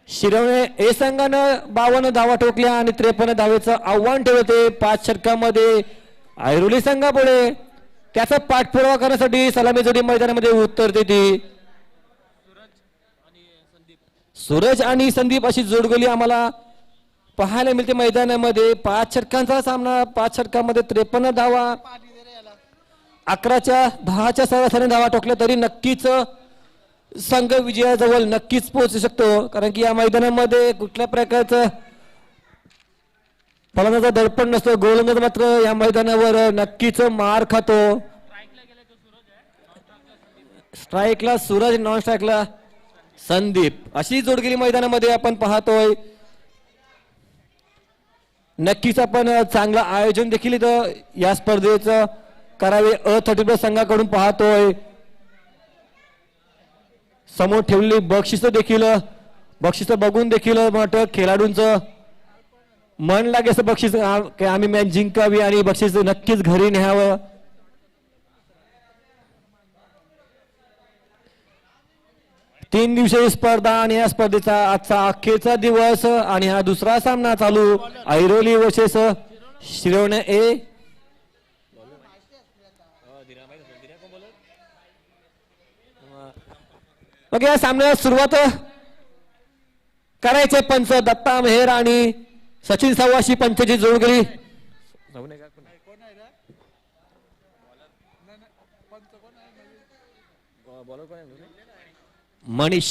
शिरवणे ए संघानं 52 धावा ठोकल्या आणि 53 धावेचं आव्हान ठेवते 5 षटकांमध्ये. ऐरोली संघापुढे त्याचा पाठपुरावा करण्यासाठी सलामी जोडी मैदानामध्ये उतरते ती सूरज आणि संदीप अशी जोडगोली आम्हाला पाहायला मिळते मैदानामध्ये. 5 षटकांचा सामना 5 षटकांमध्ये 53 धावा 11-10च्या सरासरीने धावा ठोकल्या तरी नक्कीच संघ विजयाजवळ नक्कीच पोहोचू शकतो. कारण की या मैदानामध्ये कुठल्या प्रकारचं फलंदाजा दडपण नसतो. गोलंदाज मात्र या मैदानावर नक्कीच मार खातो. स्ट्राईकला सूरज नॉन स्ट्राईकला संदीप अशी जोडगेली मैदानामध्ये आपण पाहतोय. नक्कीच आपण चांगलं आयोजन देखील इथं या स्पर्धेचं करावे अ30+ संघाकडून पाहतोय. समोर ठेवलेली बक्षिस बघून देखील मोठं खेळाडूंचं मन लागे असं बक्षीस आम्ही मॅच जिंकावी आणि बक्षीस नक्कीच घरी न्यावं. तीन दिवसीय स्पर्धा आणि या स्पर्धेचा आजचा अखेरचा दिवस आणि हा दुसरा सामना चालू ऐरोली वर्सेस शिरवणे ए. मग या सामन्याला सुरुवात करायचे पंच दत्ता मेहर आणि सचिन सव्वाशी पंचाची जोडगोली. मनीष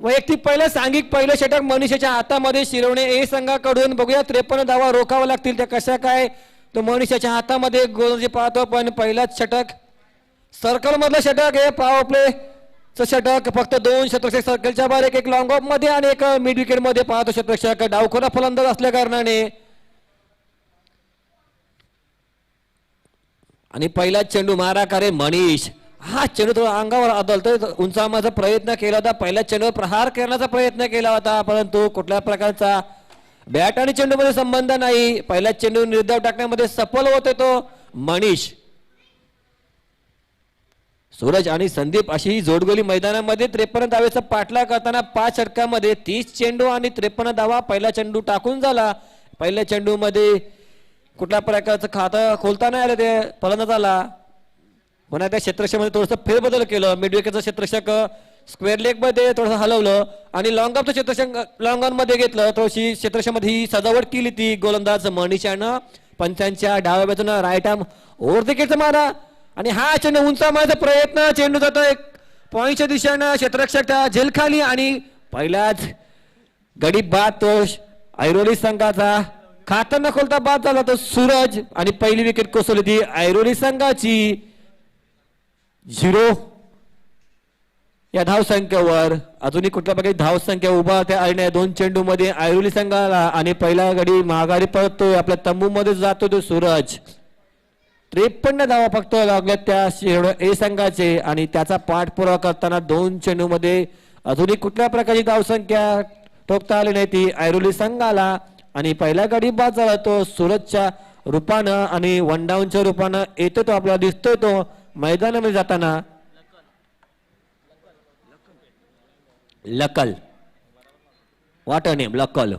वैयक्तिक पहिलं षटक मनीषाच्या हातामध्ये. शिरवणे ए संघाकडून बघूया 53 धावा रोखावा लागतील त्या कशा काय तो मनीषाच्या हातामध्ये गोलंदाजी पाहतो. पण पहिलाच षटक सर्कल मधलं षटक हे पॉवर प्ले षटक फक्त 2 शतरक्षक सर्कलच्या बाहेर एक लॉंग ऑफ मध्ये आणि एक मिड विकेट मध्ये पाहतो शतरक्षक. डावखोरा फलंदाज असल्या कारणाने आणि पहिला चेंडू मारा करे मनीष. हा चेंडू थोडा अंगावर आदळतोय. उंचावण्याचा प्रयत्न केला होता. पहिल्या चेंडूवर प्रहार करण्याचा प्रयत्न केला होता परंतु कुठल्या प्रकारचा बॅट आणि चेंडू मध्ये संबंध नाही. पहिला चेंडू निर्धाव टाकण्यामध्ये सफल होते तो मनीष. सूरज आणि संदीप अशी जोडगोली मैदानामध्ये 53 धावेचा पाठलाग करताना 5 षटकांमध्ये 30 चेंडू आणि 53 धावा. पहिला चेंडू टाकून झाला. पहिल्या चेंडू मध्ये कुठल्या प्रकारचं खातं खोलता नाही आलं ते फलंदाजाला. पुन्हा त्या क्षेत्रक्षकामध्ये थोडंसं फेरबदल केलं. मिड विकेटचं क्षेत्रक्षक स्क्वेअर लेग मध्ये थोडंसं हलवलं आणि लॉंग ऑफचं क्षेत्रक्षक लॉंग ऑन मध्ये घेतलं. थोडीशी क्षेत्रक्षकामध्ये ही सजावट केली ती गोलंदाज मनीषानं. पंचांच्या डाव्या बाजूनं राईट आर्म ओव्हर विकेटचा मारा आणि हा चेंडू उंचावण्याचा प्रयत्न. चेंडू जातोय पॉईंटच्या दिशेनं. क्षेत्ररक्षक झेलखाली आणि पहिलाच गडी बाद तो ऐरोली संघाचा. खातं न खोलता बाद झाला तो सूरज आणि पहिली विकेट कोसळली ती ऐरोली संघाची. 0 या धावसंख्येवर अजूनही कुठल्या प्रकारे धावसंख्या उभा त्या आल्या 2 चेंडू मध्ये ऐरोली संघाला आणि पहिला गडी माघारी परततोय. आपल्या तंबू मध्ये जातो तो सूरज. 53 धावा फक्त लागल्या त्या शिरवणे ए संघाचे आणि त्याचा पाठपुरावा करताना 2 चेंडू मध्ये अजूनही कुठल्या प्रकारची धावसंख्या ठोकता आली नाही ती ऐरोली संघाला आणि पहिला गडी बाद झाला तो सूरजच्या रूपानं आणि वन डाऊनच्या रूपानं येतो तो आपल्याला दिसतोय तो मैदानामध्ये जाताना. लकल वाट नेम लकल.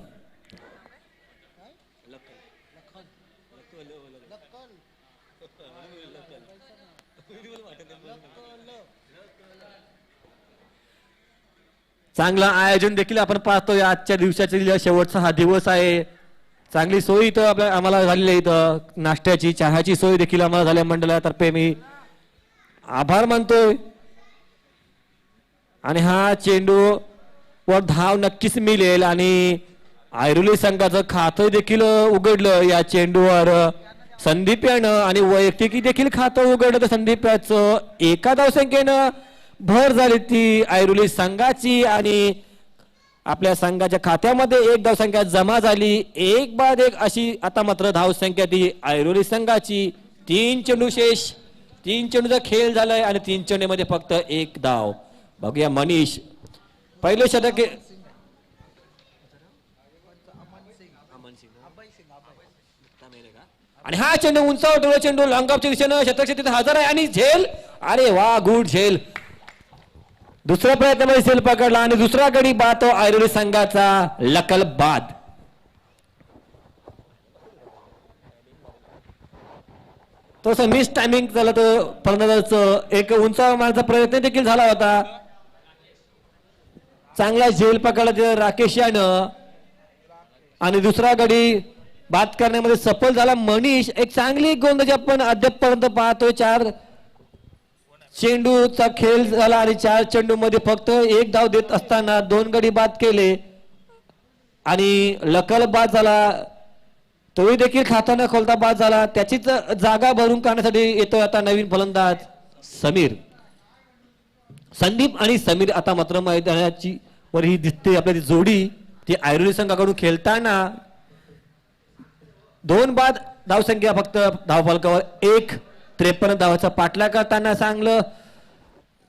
चांगलं आयोजन देखील आपण पाहतोय. आजच्या दिवसाचा शेवटचा हा दिवस आहे. चांगली सोय इथं आपल्या आम्हाला झालेली आहे. इथं नाश्त्याची चहाची सोय देखील आम्हाला झाल्या मंडळातर्फे मी आभार मानतोय. आणि हा चेंडू वर धाव नक्कीच मिळेल आणि ऐरोली संघाचं खातं देखील उघडलं या चेंडूवर संदीप यानं आणि वैयक्तिक देखील खातं उघडलं तर संदीप याचं एका धावसंख्येनं भर झाली ती ऐरोली संघाची आणि आपल्या संघाच्या खात्यामध्ये एक धावसंख्या जमा झाली. एक बाद एक अशी आता मात्र धावसंख्या ती ऐरोली संघाची. 3 चेंडू शेष, 3 चेंडूचा खेळ झालाय आणि 3 चेंडूमध्ये फक्त एक धाव. बघूया मनीष पहिले षटक आणि हा चेंडू उंचावर ठेवला चेंडू लॉंगऑफच्या दिशेनं शतक तिथे हजर आहे आणि झेल. अरे वा गुड झेल. दुसऱ्या प्रयत्नामध्ये झेल पकडला आणि दुसरा गडी बाद तो ऐरोली संघाचा लकल बाद. तसं मिस टायमिंग झालं तर फलंदाजाचं एक उंचावर मारण्याचा प्रयत्न देखील झाला होता. चांगला झेल पकडला राकेश यानं आणि दुसरा गडी बाद करण्यामध्ये सफल झाला मनीष. एक चांगली गोलंदाजी आपण अद्यापपर्यंत पाहतोय. 4 चेंडूचा खेळ झाला आणि 4 चेंडू मध्ये फक्त एक धाव देत असताना 2 गडी बाद केले आणि लकल बाद झाला. तोही देखील खाता न खोलता बाद झाला. त्याचीच जागा भरून काढण्यासाठी येतोय आता नवीन फलंदाज समीर. संदीप आणि समीर आता मात्र मैदानाची वर ही दिसते आपल्याला जोडी ती ऐरोली संघाकडून खेळताना 2 बाद धावसंख्या फक्त धावफलकावर 1. 53 धावाचा पाठलाग करताना चांगलं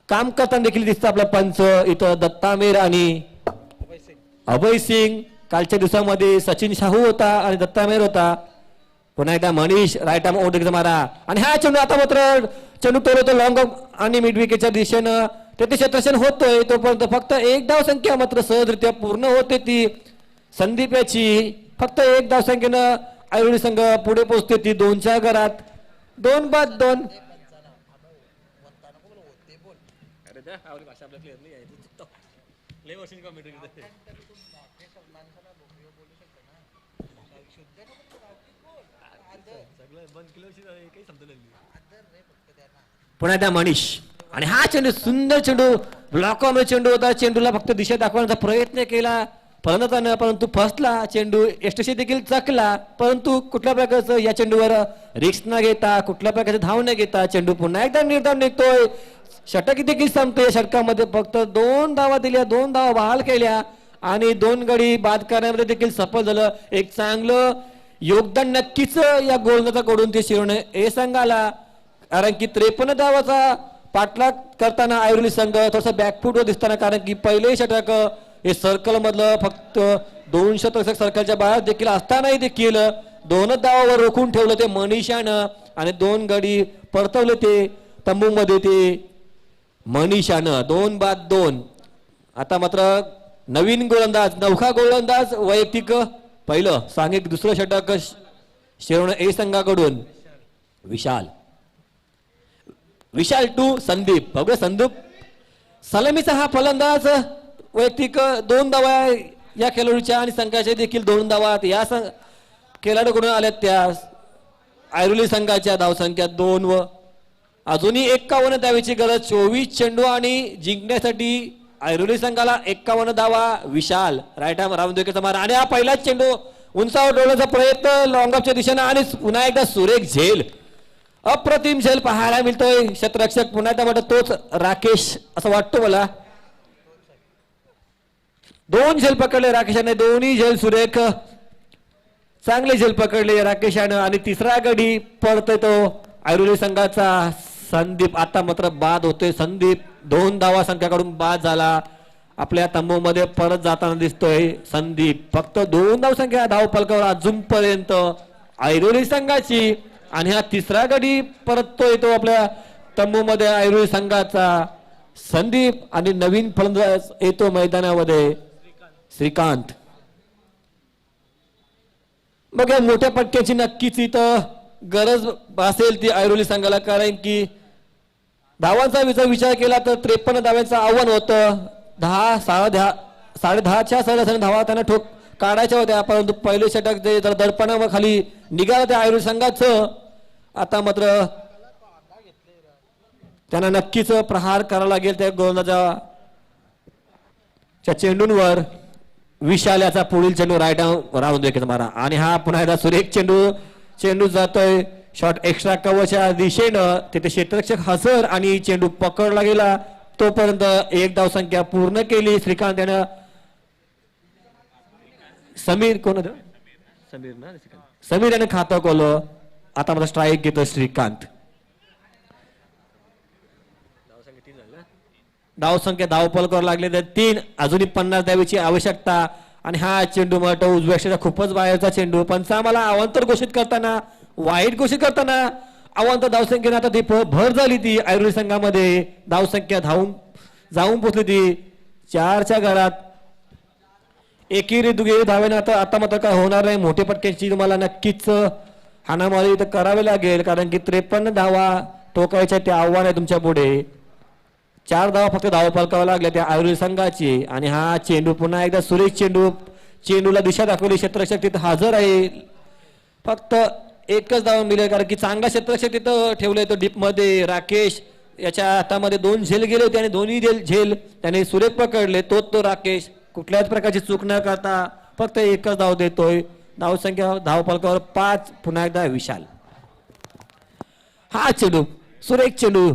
काम करताना देखील दिसतं आपला पंच इथं दत्तामेर आणि अभय सिंग. कालच्या दिवसामध्ये सचिन शाहू होता आणि दत्तामेर होता. पुन्हा एकदा मनीष राईट आर्म ओढीचा मारा आणि हा चेंडू आता मात्र चेंडू तोडतो लॉंग आणि मिड विकेटच्या दिशेनं तेथे क्षेत्ररक्षण होतोय. तोपर्यंत फक्त एक धावसंख्या मात्र सहजरित्या पूर्ण होते ती संदीप याची. फक्त एक धावसंख्येनं ऐरोली संघ पुढे पोहोचते ती 2च्या घरात. 2 बाद 2. पुन्हा त्या मनीष आणि हा चेंडू सुंदर चेंडू ब्लॉक ऑन चेंडू होता. चेंडूला फक्त दिशा दाखवण्याचा प्रयत्न केला फलंदाजानं परंतु फसला. चेंडू एसटीसी देखील चकला परंतु कुठल्या प्रकारचं या चेंडूवर रिस्क न घेता कुठल्या प्रकारचे धाव न घेता चेंडू पुन्हा एकदा निर्धाव निघतोय. षटक देखील संपतोय. षटकामध्ये फक्त 2 धावा दिल्या, 2 धावा बहाल केल्या आणि 2 गडी बाद करण्यामध्ये देखील सफल झालं. एक चांगलं योगदान नक्कीच या गोलंदाजाकडून ते शिरवणे हे संघाला. कारण की 53 धावाचा पाठलाग करताना ऐरोली संघ थोडासा बॅकफूटवर दिसताना कारण की पहिले षटक हे सर्कल मधलं फक्त 2 शतक सर्कलच्या बाहेर देखील असतानाही देखील 2 धावावर रोखून ठेवलं ते मनीषानं आणि 2 गडी परतवले ते तंबूमध्ये ते मनीषानं. 2 बाद 2. आता मात्र नवीन गोलंदाज नवखा गोलंदाज वैयक्तिक पहिलं सांघिक दुसरं षटक शिरवणं ए संघाकडून विशाल टू संदीप. बघूया संदीप सलामीचा हा फलंदाज वैयक्तिक 2 धावा या खेळाडूच्या आणि संघाच्या देखील 2 धावा या खेळाडूकडून आल्या. त्या ऐरोली संघाच्या धावसंख्या 2 व अजूनही 51 धावेची गरज. 24 चेंडू आणि जिंकण्यासाठी ऐरोली संघाला 51 धावा. विशाल राईट आर्म रामदेवकेचा मारा आणि हा पहिलाच चेंडू उंचावर डोळण्याचा प्रयत्न लॉंग ऑफच्या दिशेनं आणि पुन्हा एकदा सुरेख झेल. अप्रतिम झेल पाहायला मिळतोय. क्षेत्ररक्षक पुन्हा एकदा वाटत तोच राकेश असं वाटतो मला. 2 झेल पकडले राकेशाने. दोन्ही झेल सुरेख चांगले झेल पकडले राकेशानं आणि तिसरा गडी पडतोय तो ऐरोली संघाचा संदीप. आता मात्र बाद होतोय संदीप. 2 धावा संख्याकडून बाद झाला. आपल्या तंबूमध्ये परत जाताना दिसतोय संदीप. फक्त 2 धावसंख्या धाव फलकावर अजूनपर्यंत ऐरोली संघाची आणि हा तिसरा गडी परततोय तो आपल्या तंबूमध्ये ऐरोली संघाचा संदीप आणि नवीन फलंदाज येतो मैदानामध्ये श्रीकांत. मग या मोठ्या पट्ट्याची नक्कीच इथं गरज भासेल ती ऐरोली संघाला कारण की धावांचा विचार केला तर 53 धाव्यांचं आव्हान होतं. 10-10.5च्या सरासरी धावा त्यांना ठोक काढायच्या होत्या परंतु पहिले षटक जे जर दडपणावर खाली निघालं त्या ऐरोली संघाचं. आता मात्र त्यांना नक्कीच प्रहार करावा लागेल त्या गोलंदाजा च्या चेंडूंवर विशाल याचा पुढील चेंडू राईट राऊंड विकेट मारा आणि हा पुन्हा एकदा सुरेख चेंडू जातोय शॉट एक्स्ट्रा कव्हरच्या दिशेनं तिथे क्षेत्ररक्षक हजर आणि चेंडू पकडला गेला तोपर्यंत एक धावसंख्या पूर्ण केली श्रीकांत यानं समीर कोण होतं? समीर ना समीर याने खातं खोलं आता मला स्ट्राईक घेतो श्रीकांत धावसंख्या धावपल करावं लागले तर 3 अजूनही 50 द्यावीची आवश्यकता आणि हा चेंडू मट उजव्या क्षेत्रात खूपच बाहेरचा चेंडू पंचामाला अवांतर घोषित करताना वाईट घोषित करताना अवांतर धावसंख्येने आता ती भर झाली ती ऐरोली संघामध्ये धावसंख्या जाऊन पोचली ती 4च्या घरात एकेरी दुगेरी धावेने आता मात्र काय होणार नाही मोठे पटक्यांची तुम्हाला नक्कीच हाणामारी तर करावे लागेल कारण की 53 धावा ठोकायच्या ते आव्हान आहे तुमच्या पुढे 4 धावा फक्त धावा पालकावा लागल्या त्या आयुर्वेद संघाची आणि हा चेंडू पुन्हा एकदा सुरेश चेंडूला दिशा दाखवली क्षेत्ररक्षक तिथं हजर आहे फक्त एकच धावा मिळेल कारण की चांगला क्षेत्ररक्षक तिथं ठेवलंय तो डीप मध्ये राकेश याच्या हातामध्ये 2 झेल गेले होते आणि दोन्ही झेल त्याने सुरेख पकडले तो राकेश कुठल्याच प्रकारची चूक न करता फक्त एकच धाव देतोय धावसंख्या धाव पालकावर 5 पुन्हा एकदा विशाल हा चेंडू सुरेख चेंडू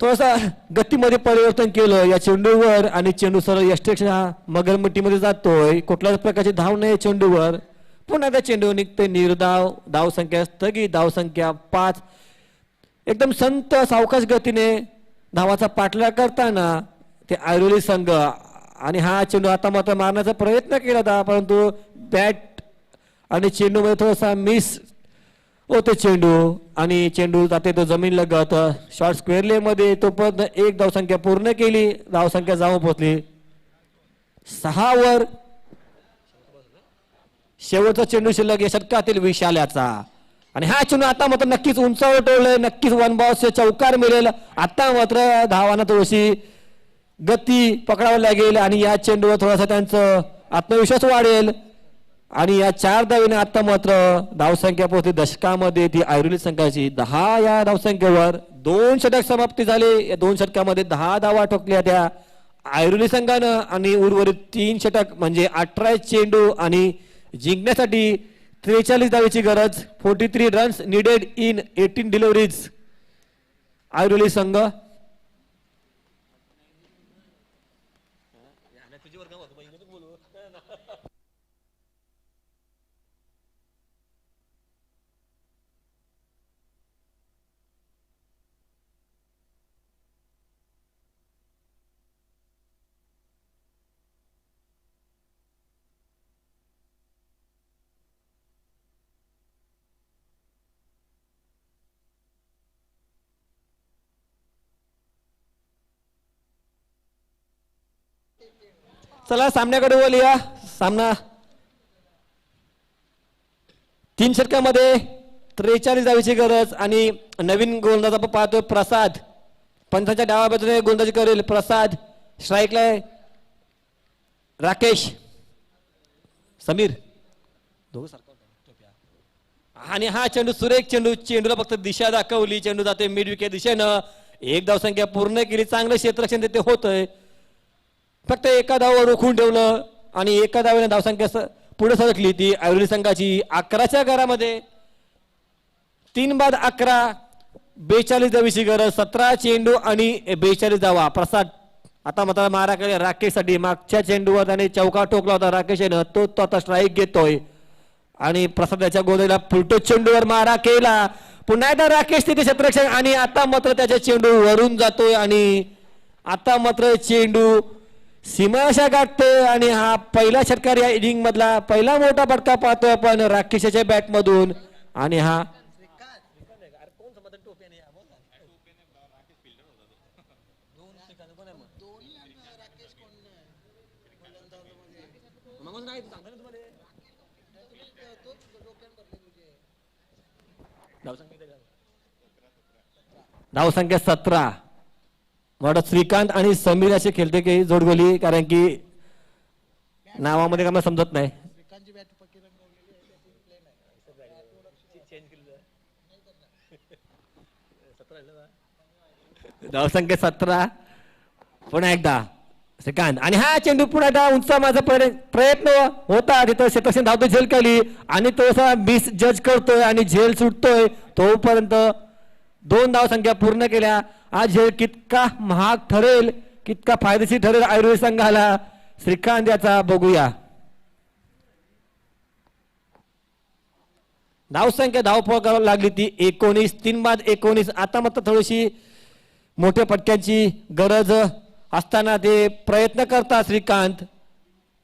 थोडासा गतीमध्ये परिवर्तन केलं या चेंडूवर आणि चेंडू सरळ यष्टेक्षा मगरमिट्टीमध्ये जातोय कुठल्याच प्रकारची धाव नाही चेंडूवर पुन्हा त्या चेंडू निघते निर्धाव धावसंख्या स्थगित धावसंख्या 5 एकदम संत सावकाश गतीने धावाचा पाठलाग करताना ते ऐरोली संघ आणि हा चेंडू आता मात्र मारण्याचा प्रयत्न केला होता परंतु बॅट आणि चेंडू मध्ये थोडासा मिस होते चेंडू आणि चेंडू जाते तो जमीन लगत शॉर्ट स्क्वेअर ले मध्ये तो पण एक धावसंख्या पूर्ण केली धावसंख्या जाऊन पोहोचली 6 वर शेवटचा चेंडू शिल्लक या षटकातील विशाल्याचा आणि हा चेंडू आता मात्र नक्कीच उंचावर टोळले नक्कीच वन बाउन्स चौकार मिळेल आता मात्र धावांना थोडीशी गती पकडावी लागेल आणि या चेंडूवर थोडासा त्यांचं आत्मविश्वास वाढेल आणि या 4 धावेने आता मात्र धावसंख्या पोहोचली दशकामध्ये ती ऐरोली संघाची 10 या धावसंख्येवर 2 षटक समाप्ती झाली या 2 षटकामध्ये 10 धावा ठोकल्या त्या ऐरोली संघानं आणि उर्वरित 3 षटक म्हणजे 18 चेंडू आणि जिंकण्यासाठी 43 धावेची गरज 43 runs needed in 18 deliveries Airoli संघ चला सामन्याकडे बोलूया सामना 3 षटकामध्ये 43 धावेची गरज आणि नवीन गोलंदाज आपण पाहतोय प्रसाद पंचांच्या डाव्या बाजूने गोलंदाजी करेल प्रसाद स्ट्राईकला राकेश समीर आणि हा चेंडू सुरेख चेंडूला फक्त दिशा दाखवली चेंडू जाते मिड विकेट दिशेनं एक धावसंख्या पूर्ण केली चांगलं क्षेत्ररक्षण तिथे होतंय फक्त एका धावावर रोखून ठेवलं आणि एका धावेने धावसंख्या पुढे सरकली ती ऐरोली संघाची 11च्या घरामध्ये 3 बाद 11 42 धावेची गरज 17 चेंडू आणि 42 धावा प्रसाद आता मात्र माराकडे राकेशसाठी मागच्या चेंडूवर त्याने चौका ठोकला होता राकेशने तो आता स्ट्राईक घेतोय आणि प्रसादाच्या गोदीला फुलटो चेंडूवर मारा केला पुन्हा एकदा राकेश तिथे क्षेत्ररक्षक आणि आता मात्र त्याच्या चेंडू वरून जातोय आणि आता मात्र चेंडू सीमाशा गाठतोय आणि हा पहिला षटकार या इनिंग मधला पहिला मोठा फटका पाहतोय आपण राकेशच्या बॅट मधून आणि हा धावसंख्या 17 वाटत श्रीकांत आणि समीर असे खेळते की जोडगोली कारण की नावामध्ये काय मला समजत नाही धावसंख्या 17 पुन्हा एकदा श्रीकांत आणि हा चेंडू पुन्हा एकदा उंच माझा प्रयत्न होता तिथं क्षेत्रक्षण धावतो झेल खाली आणि तो असा मिस जज करतोय आणि झेल सुटतोय तोपर्यंत 2 धावसंख्या पूर्ण केल्या. हा झेल कितका महाग ठरेल, कितका फायदेशीर ठरेल आयुर्वेद संघाला, श्रीकांत याचा बघूया. धावसंख्या धावपळ करावी लागली ती 19, 3 बाद 19. आता मात्र थोडीशी मोठ्या फटक्यांची गरज असताना ते प्रयत्न करतात श्रीकांत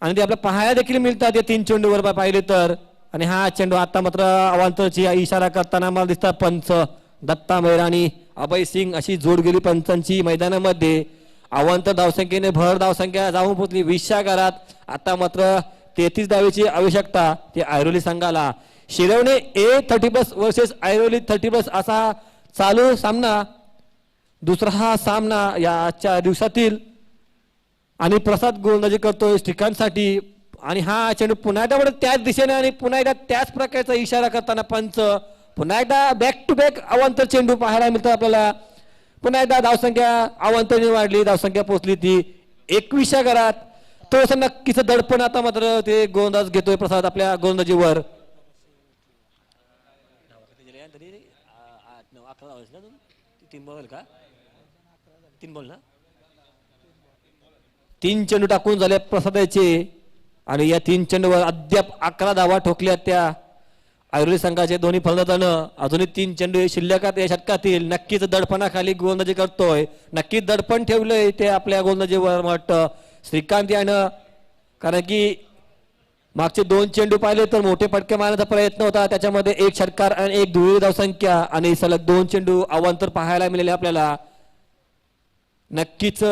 आणि ते आपल्या पाहायला देखील मिळतात या 3 चेंडूवर पाहिले तर. आणि हा चेंडू आता मात्र अवांतरची इशारा करताना मला दिसतात पंच दत्ता मैराणी, अभय सिंग अशी जोड गेली पंचांची मैदानामध्ये. अवांतर धावसंख्येने भर धावसंख्या जाऊन पोहोचली 20च्या घरात. आता मात्र 33 धावेची आवश्यकता ते ऐरोली संघाला. शिरवणे A30+ वर्सेस ऐरोली 30+ असा चालू सामना, दुसरा हा सामना या आजच्या दिवसातील. आणि प्रसाद गोलंदाजी करतोय श्रीकांतसाठी आणि हा चेंडू पुन्हा एकदा त्याच दिशेने आणि पुन्हा एकदा त्याच प्रकारचा इशारा करताना पंच. पुन्हा एकदा बॅक टू बॅक अवांतर चेंडू पाहायला मिळतात आपल्याला. पुन्हा एकदा धावसंख्या अवांतरने वाढली, धावसंख्या पोहोचली ती 21च्या घरात. तो असं नक्कीच दडपण आता मात्र ते गोलंदाज घेतोय प्रसाद आपल्या गोलंदाजीवर. 3 चेंडू टाकून झाले प्रसादाचे आणि या 3 चेंडूवर अद्याप 11 धावा ठोकल्या त्या ऐरोली संघाचे दोन्ही फलंदाजानं. अजूनही 3 चेंडू शिल्लकात या षटकातील. नक्कीच दडपणाखाली गोलंदाजी करतोय, नक्कीच दडपण ठेवलंय ते आपल्या गोलंदाजीवर वाटतं श्रीकांत यानं. कारण की मागचे 2 चेंडू पाहिले तर मोठे फटके मारण्याचा प्रयत्न होता, त्याच्यामध्ये 1 षटकार आणि 1 दुहेरी धावसंख्या आणि सलग 2 चेंडू अवांतर पाहायला मिळाले आपल्याला. नक्कीच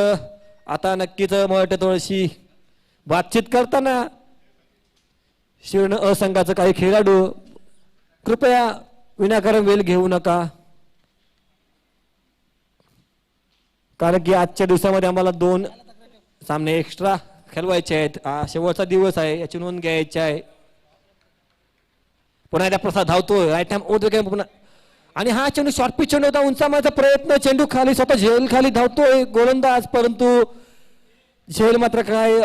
मला वाटतं थोडीशी बातचीत करताना शिवण असंघाचं काही खेळाडू कृपया विनाकारण वेळ घेऊ नका, कारण की आजच्या दिवसामध्ये आम्हाला 2 सामने एक्स्ट्रा खेळवायचे आहेत. शेवटचा दिवस आहे, याची नोंद घ्यायची आहे. पुन्हा एकदा प्रसाद धावतोय राईट हँड पुन्हा आणि हा चेंडू शॉर्ट पिच चेंडू होता, उंचावण्याचा प्रयत्न, चेंडू खाली स्वतः झेल खाली धावतोय गोलंदाज, परंतु झेल मात्र काय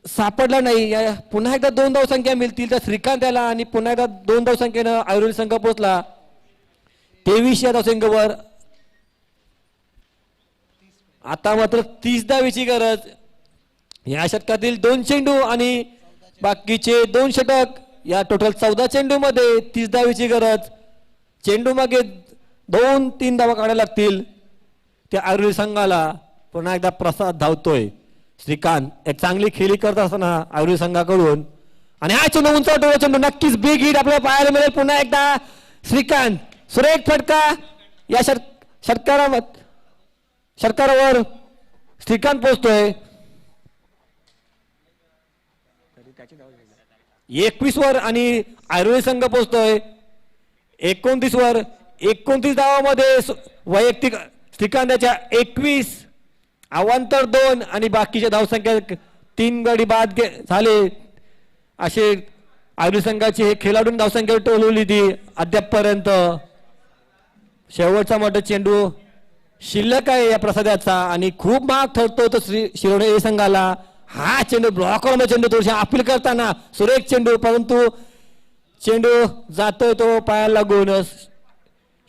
सापडला नाही. पुन्हा एकदा 2 धावसंख्या मिळतील तर श्रीकांत याला आणि पुन्हा एकदा 2 धावसंख्येनं ऐरोली संघ पोहोचला 23 या धावसंख्येवर. आता मात्र 30 धावेची गरज. या षटकातील 2 चेंडू आणि बाकीचे 2 षटक, या टोटल 14 चेंडू मध्ये 30 धावेची गरज. चेंडू मागे 2-3 धावा काढायला लागतील त्या ऐरोली संघाला. पुन्हा एकदा प्रसाद धावतोय, श्रीकांत एक चांगली खेळी करत असताना ऐरोली संघाकडून आणि हा चेंडू उंचावतो चेंडू, नक्कीच बिग हिट आपल्याला पाहायला मिळेल. पुन्हा एकदा श्रीकांत सुरेख फटका या षटकारावर श्रीकांत पोहोचतोय 21 वर आणि ऐरोली संघ पोहोचतोय 29 वर. 29 धावामध्ये वैयक्तिक श्रीकांताच्या 21, अवांतर 2 आणि बाकीच्या धावसंख्या 3 गडी बाद झाले. असे ऐरोली संघाचे हे खेळाडू धावसंख्या टोलवली ती अद्यापपर्यंत. शेवटचा मोठा चेंडू शिल्लक आहे या प्रसादाचा आणि खूप महाग ठरतो तो शिरोडे संघाला. हा चेंडू ब्लॉकवर चेंडू थोडीशी अपील करताना सुरेख चेंडू, परंतु चेंडू जातोय तो पायाला लागून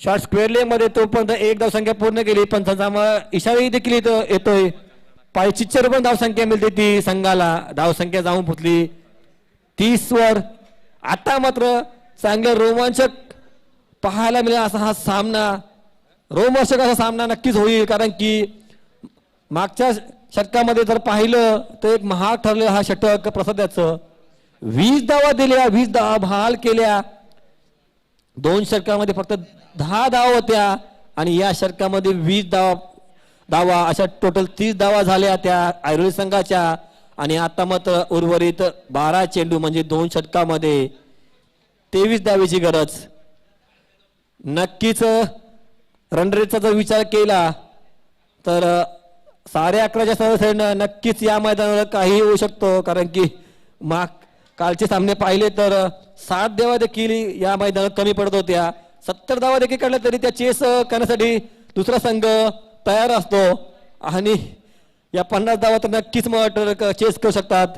शॉर्ट स्क्वेअर लेग मध्ये. तोपर्यंत 1 धावसंख्या पूर्ण केली, पंचांचा इशारा देखील येतोय. पायचीच्या पण धावसंख्या मिळते ती संघाला. धावसंख्या जाऊन पोचली 30 वर. आता मात्र चांगलं रोमांचक पाहायला मिळेल असा हा सामना, रोमहर्षक असा सामना नक्कीच होईल. कारण की मागच्या षटकामध्ये जर पाहिलं तर एक महाग ठरलेलं हा षटक प्रसादाचं. 20 धावा दिल्या, 20 धावा बहाल केल्या. 2 षटकामध्ये फक्त 10 धावा होत्या आणि या षटकामध्ये 20 धावा अशा टोटल 30 धावा झाल्या त्या ऐरोली संघाच्या. आणि आता मात्र उर्वरित 12 चेंडू म्हणजे 2 षटकामध्ये 23 धावेची गरज. नक्कीच रनरेटचा जर विचार केला तर 11:30च्या सरासरीनं नक्कीच या मैदानावर काही होऊ शकतो. कारण की कालचे सामने पाहिले तर 7 धावा देखील या मैदानात कमी पडत होत्या. 70 धावा देखील काढल्या तरी त्या चेस करण्यासाठी दुसरा संघ तयार असतो आणि या 50 धावा तर नक्कीच मला वाटतं चेस करू शकतात.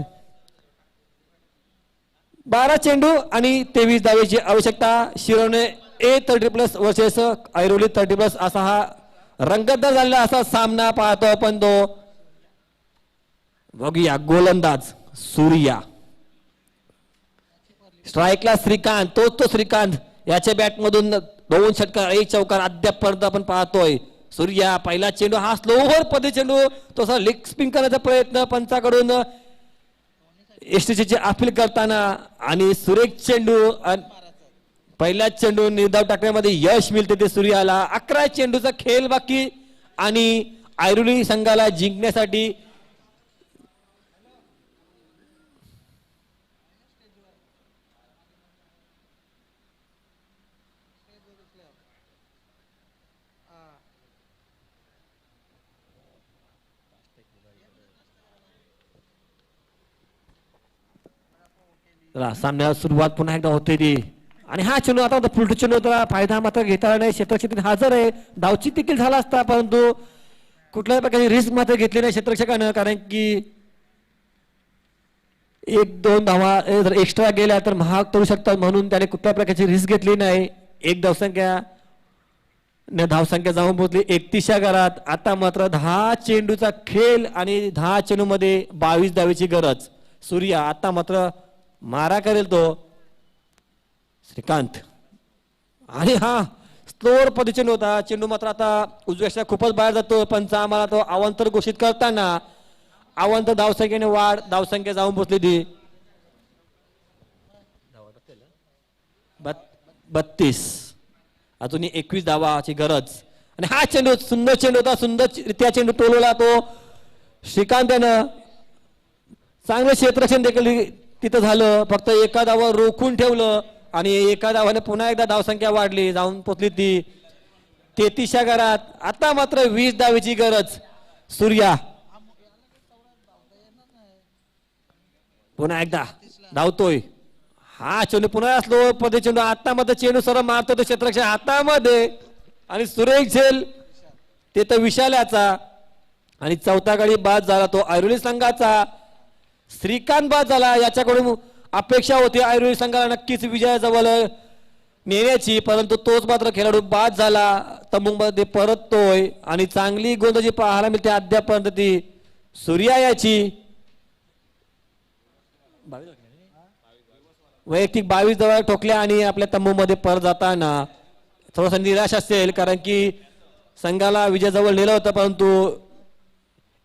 12 चेंडू आणि 23 धावेची आवश्यकता. शिरोने ए 30+ वर्सेस ऐरोली 30+ असा हा रंगतदार झालेला असा सामना पाहतो आपण. तो बघूया गोलंदाज सूर्या, स्ट्राईकला श्रीकांत, तो श्रीकांत याच्या बॅटमधून 2 षटकार 1 चौकार अद्यापर्यंत आपण पाहतोय. सूर्या पहिला चेंडू हा स्लोवर पद्धती चेंडू तो लेग स्पिन करण्याचा प्रयत्न पंचाकडून एसटीची अपील करताना आणि सुरेख चेंडू पहिला चेंडू निर्धाव टाकण्यामध्ये यश मिळते ते सूर्याला. 11 चेंडूचा खेळ बाकी आणि ऐरोली संघाला जिंकण्यासाठी सामन्याला सुरुवात पुन्हा एकदा होते ती. आणि हा चेंडू आता फुलटू चेंडू होता, फायदा मात्र घेता आला नाही. क्षेत्ररक्षक हजर आहे, डावची देखील झाला असता परंतु कुठल्याही प्रकारची रिस्क मात्र घेतली नाही क्षेत्ररक्षकानं. कारण की 1-2 धावा जर एक्स्ट्रा गेल्या तर महाग करू शकतात म्हणून त्याने कुठल्या प्रकारची रिस्क घेतली नाही. एक धावसंख्या जाऊन पोहोचली 31 घरात. आता मात्र 10 चेंडूचा खेळ आणि 10 चेंडू मध्ये 22 धावेची गरज. सूर्या आता मात्र मारा करेल तो श्रीकांत आणि हा स्लोअर पद्धती चेंडू होता. चेंडू मात्र आता उजव्याच्या खूपच बाहेर जातो. पंच आम्हाला तो अवांतर घोषित करताना अवांतर धावसंख्येने वाढ, धावसंख्या जाऊन पोचली ती 32. अजूनही 21 धावाची गरज. आणि हा चेंडू सुंदर चेंडू होता, सुंदररित्या चेंडू टोलवला तो श्रीकांत यानं. चांगलं क्षेत्ररक्षण देखील तिथं झालं, फक्त एका धावा रोखून ठेवलं आणि एका धावाने पुन्हा एकदा धावसंख्या वाढली, जाऊन पोचली ती 33 घरात. आता मात्र 20 धावेची गरज. सूर्या पुन्हा एकदा धावतोय. हा चेंडू पुन्हा स्लो पद्धती चेंडू. आता मात्र चेंडू सर्व मारतो तो क्षेत्ररक्षक हातामध्ये आणि सुरेख झेल ते तर विशाल्याचा. आणि चौथा गडी बाद झाला तो ऐरोली संघाचा. श्रीकांत बाद झाला. याच्याकडून अपेक्षा होती ऐरोली संघाला नक्कीच विजयाजवळ नेण्याची, परंतु तोच मात्र खेळाडू बाद झाला. तंबूमध्ये परततोय आणि चांगली गोलंदाजी पाहायला मिळते अद्यापर्यंत ती सूर्या याची. वैयक्तिक 22 जवळ ठोकल्या आणि आपल्या तंबूमध्ये परत जाताना थोडासा निराश असेल, कारण की संघाला विजयाजवळ नेलं होतं परंतु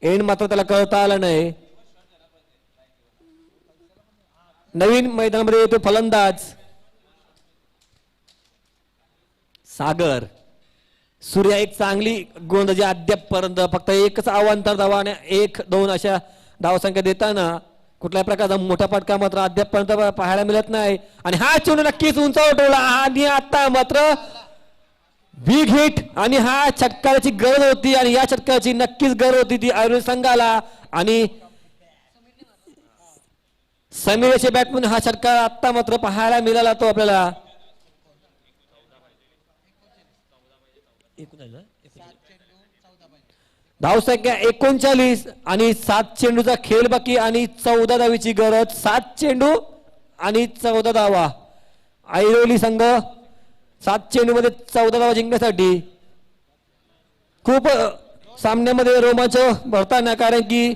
एंड मात्र त्याला कळता आलं नाही. नवीन मैदानामध्ये येतो फलंदाज सागर. सूर्या एक चांगली गोलंदाजी अद्यापपर्यंत फक्त एकच अवांतर धावा आणि 1-2 अशा धावसंख्या देताना कुठल्याही प्रकारचा मोठा फटका मात्र अद्यापपर्यंत पाहायला मिळत नाही. आणि हा चेंडू नक्कीच उंचावर ठेवला आणि आता मात्र बिग हिट. आणि हा षटकाराची गरज होती आणि या षटकाराची नक्कीच गरज होती ती ऐरोली संघाला. आणि समीरच्या बॅटमधून हा षटकार आता मात्र पाहायला मिळाला तो आपल्याला. धावसंख्या 39 आणि 7 चेंडूचा खेळ बाकी आणि 14 धावीची गरज. 7 चेंडू आणि 14 धावा. ऐरोली संघ 7 चेंडू मध्ये 14 धावा जिंकण्यासाठी खूप सामन्यामध्ये रोमांच भरताना, कारण की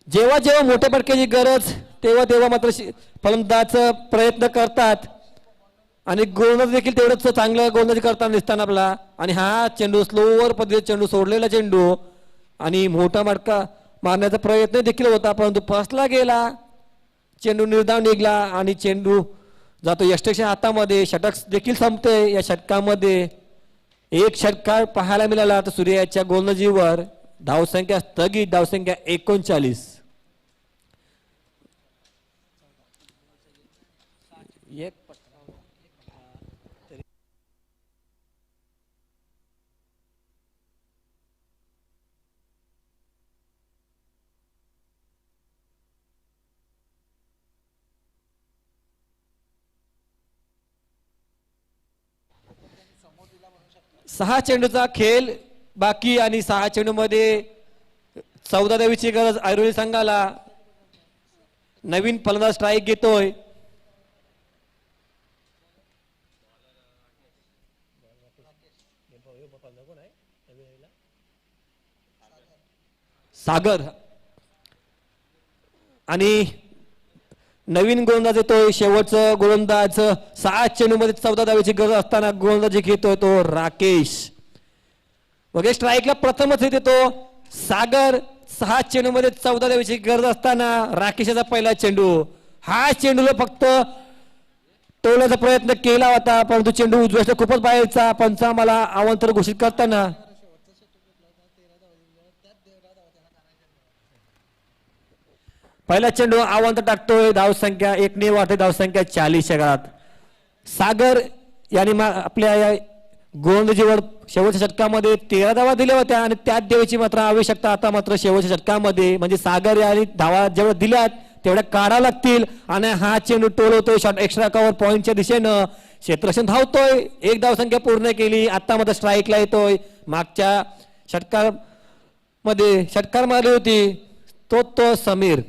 जेव्हा जेव्हा मोठ्या फटक्याची गरज तेव्हा मात्र फलंदाज प्रयत्न करतात आणि गोलंदाज देखील तेवढंच चांगलं गोलंदाजी करताना दिसताना आपला. आणि हा चेंडू स्लोवर पद्धतीने चेंडू सोडलेला चेंडू आणि मोठा मटका मारण्याचा प्रयत्न देखील होता परंतु फसला गेला. चेंडू निर्धाव निघला आणि चेंडू जातो यष्टेच्या हातामध्ये. षटक देखील संपते. या षटकामध्ये एक षटकार पाहायला मिळाला तर सूर्याच्या गोलंदाजीवर. धावसंख्या स्थगित, धावसंख्या 39. सहा चेंडूचा खेळ बाकी आणि 6 चेंडू मध्ये 14 धावेची गरज ऐरोली संघाला. नवीन फलंदाज स्ट्राईक घेतोय. सागर आणि नवीन गोलंदाज येतोय. शेवटचं गोलंदाज 6 चेंडूमध्ये 14 धावेची गरज असताना गोलंदाजी घेतोय तो राकेश. वगैरे स्ट्राईकला प्रथमच येतो सागर. 6 चेंडूमध्ये 14 धावेची गरज असताना राकेशचा पहिला चेंडू. हा चेंडूला फक्त टोलण्याचा प्रयत्न केला होता परंतु चेंडू उजव्याच्या खूपच बाहेरचा. पंच आम्हाला अवांतर घोषित करताना पहिला चेंडू अवांतर टाकतोय. धावसंख्या 1 ने वाढते. धावसंख्या 40 च्या घरात. सागर यांनी आपल्या या गोलंदाजीवर शेवटच्या षटकामध्ये 13 धावा दिल्या होत्या आणि त्यात द्यायची मात्र आवश्यकता आता मात्र शेवटच्या षटकामध्ये. म्हणजे सागर यांनी धावा जेवढ्या दिल्यात तेवढ्या काढा लागतील. आणि हा चेंडू टोल होतोय शॉट एक्स्ट्रा कव्हर पॉइंटच्या दिशेनं. क्षेत्ररक्षण धावतोय. 1 धावसंख्या पूर्ण केली. आता मात्र स्ट्राईकला येतोय. मागच्या षटकामध्ये षटकार मारली होती तो समीर.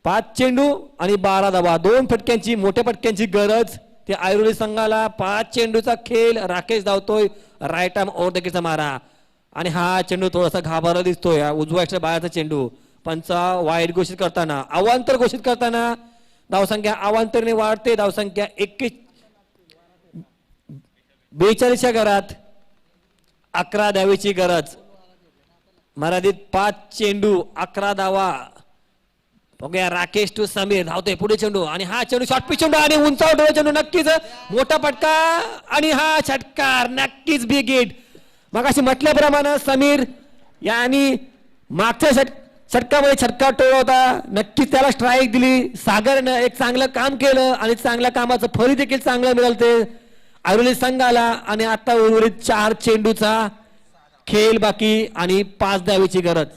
5 चेंडू आणि 12 धावा. 2 फटक्यांची मोठ्या फटक्यांची गरज ते ऐरोली संघाला. 5 चेंडूचा खेळ. राकेश धावतोय. राईट आर्म ओव्हर द विकेटचा मारा आणि हा चेंडू थोडासा घाबरला दिसतोय. उजव्या एक्स्ट्रा बाहेरचा चेंडू. पंच वाईट घोषित करताना अवांतर घोषित करताना धावसंख्या अवांतरने वाढते. धावसंख्या 42च्या घरात. 11 धावेची गरज. मर्यादित 5 चेंडू 11 धावा. बघूया राकेश टू समीर धावतोय. पुढे चेंडू आणि हा चेंडू शॉर्ट पिच चेंडू आणि उंचावर चेंडू. नक्कीच मोठा फटका आणि हा षटकार नक्कीच बिग हिट. मगाशी म्हटल्याप्रमाणे समीर यांनी मागच्या षटकामध्ये षटकार टोळला होता. नक्कीच त्याला स्ट्राईक दिली. सागरनं एक चांगलं काम केलं आणि चांगल्या कामाचं फळ देखील चांगलं मिळालं ते ऐरोली संघाला. आणि आता उर्वरित 4 चेंडूचा खेळ बाकी आणि 5 धावेची गरज.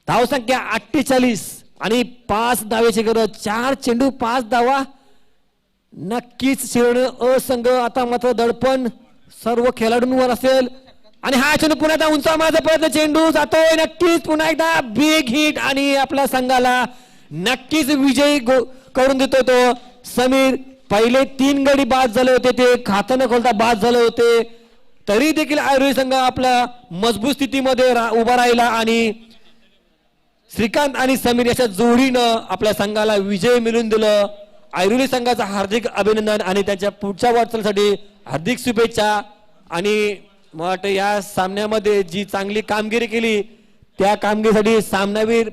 धावसंख्या 48 आणि 5 धावेची गरज. 4 चेंडू 5 धावा. नक्कीच शिरोळे असंघ आता मात्र दडपण सर्व खेळाडूंवर असेल. आणि हा चेंडू पुन्हा एकदा उंचावर मारण्याचा प्रयत्न. चेंडू जातोय. नक्कीच पुन्हा एकदा बिग हिट आणि आपल्या संघाला नक्कीच विजयी करून देतोय तो समीर. पहिले 3 गडी बाद झाले होते. ते खातं न खोलता बाद झाले होते. तरी देखील ऐरोली संघ आपल्या मजबूत स्थितीमध्ये उभा राहिला आणि श्रीकांत आणि समीर याच्या जोडीनं आपल्या संघाला विजय मिळवून दिलं. ऐरोली संघाचं हार्दिक अभिनंदन आणि त्यांच्या पुढच्या वाटचालीसाठी हार्दिक शुभेच्छा. आणि मला वाटतं या सामन्यामध्ये जी चांगली कामगिरी केली त्या कामगिरीसाठी सामनावीर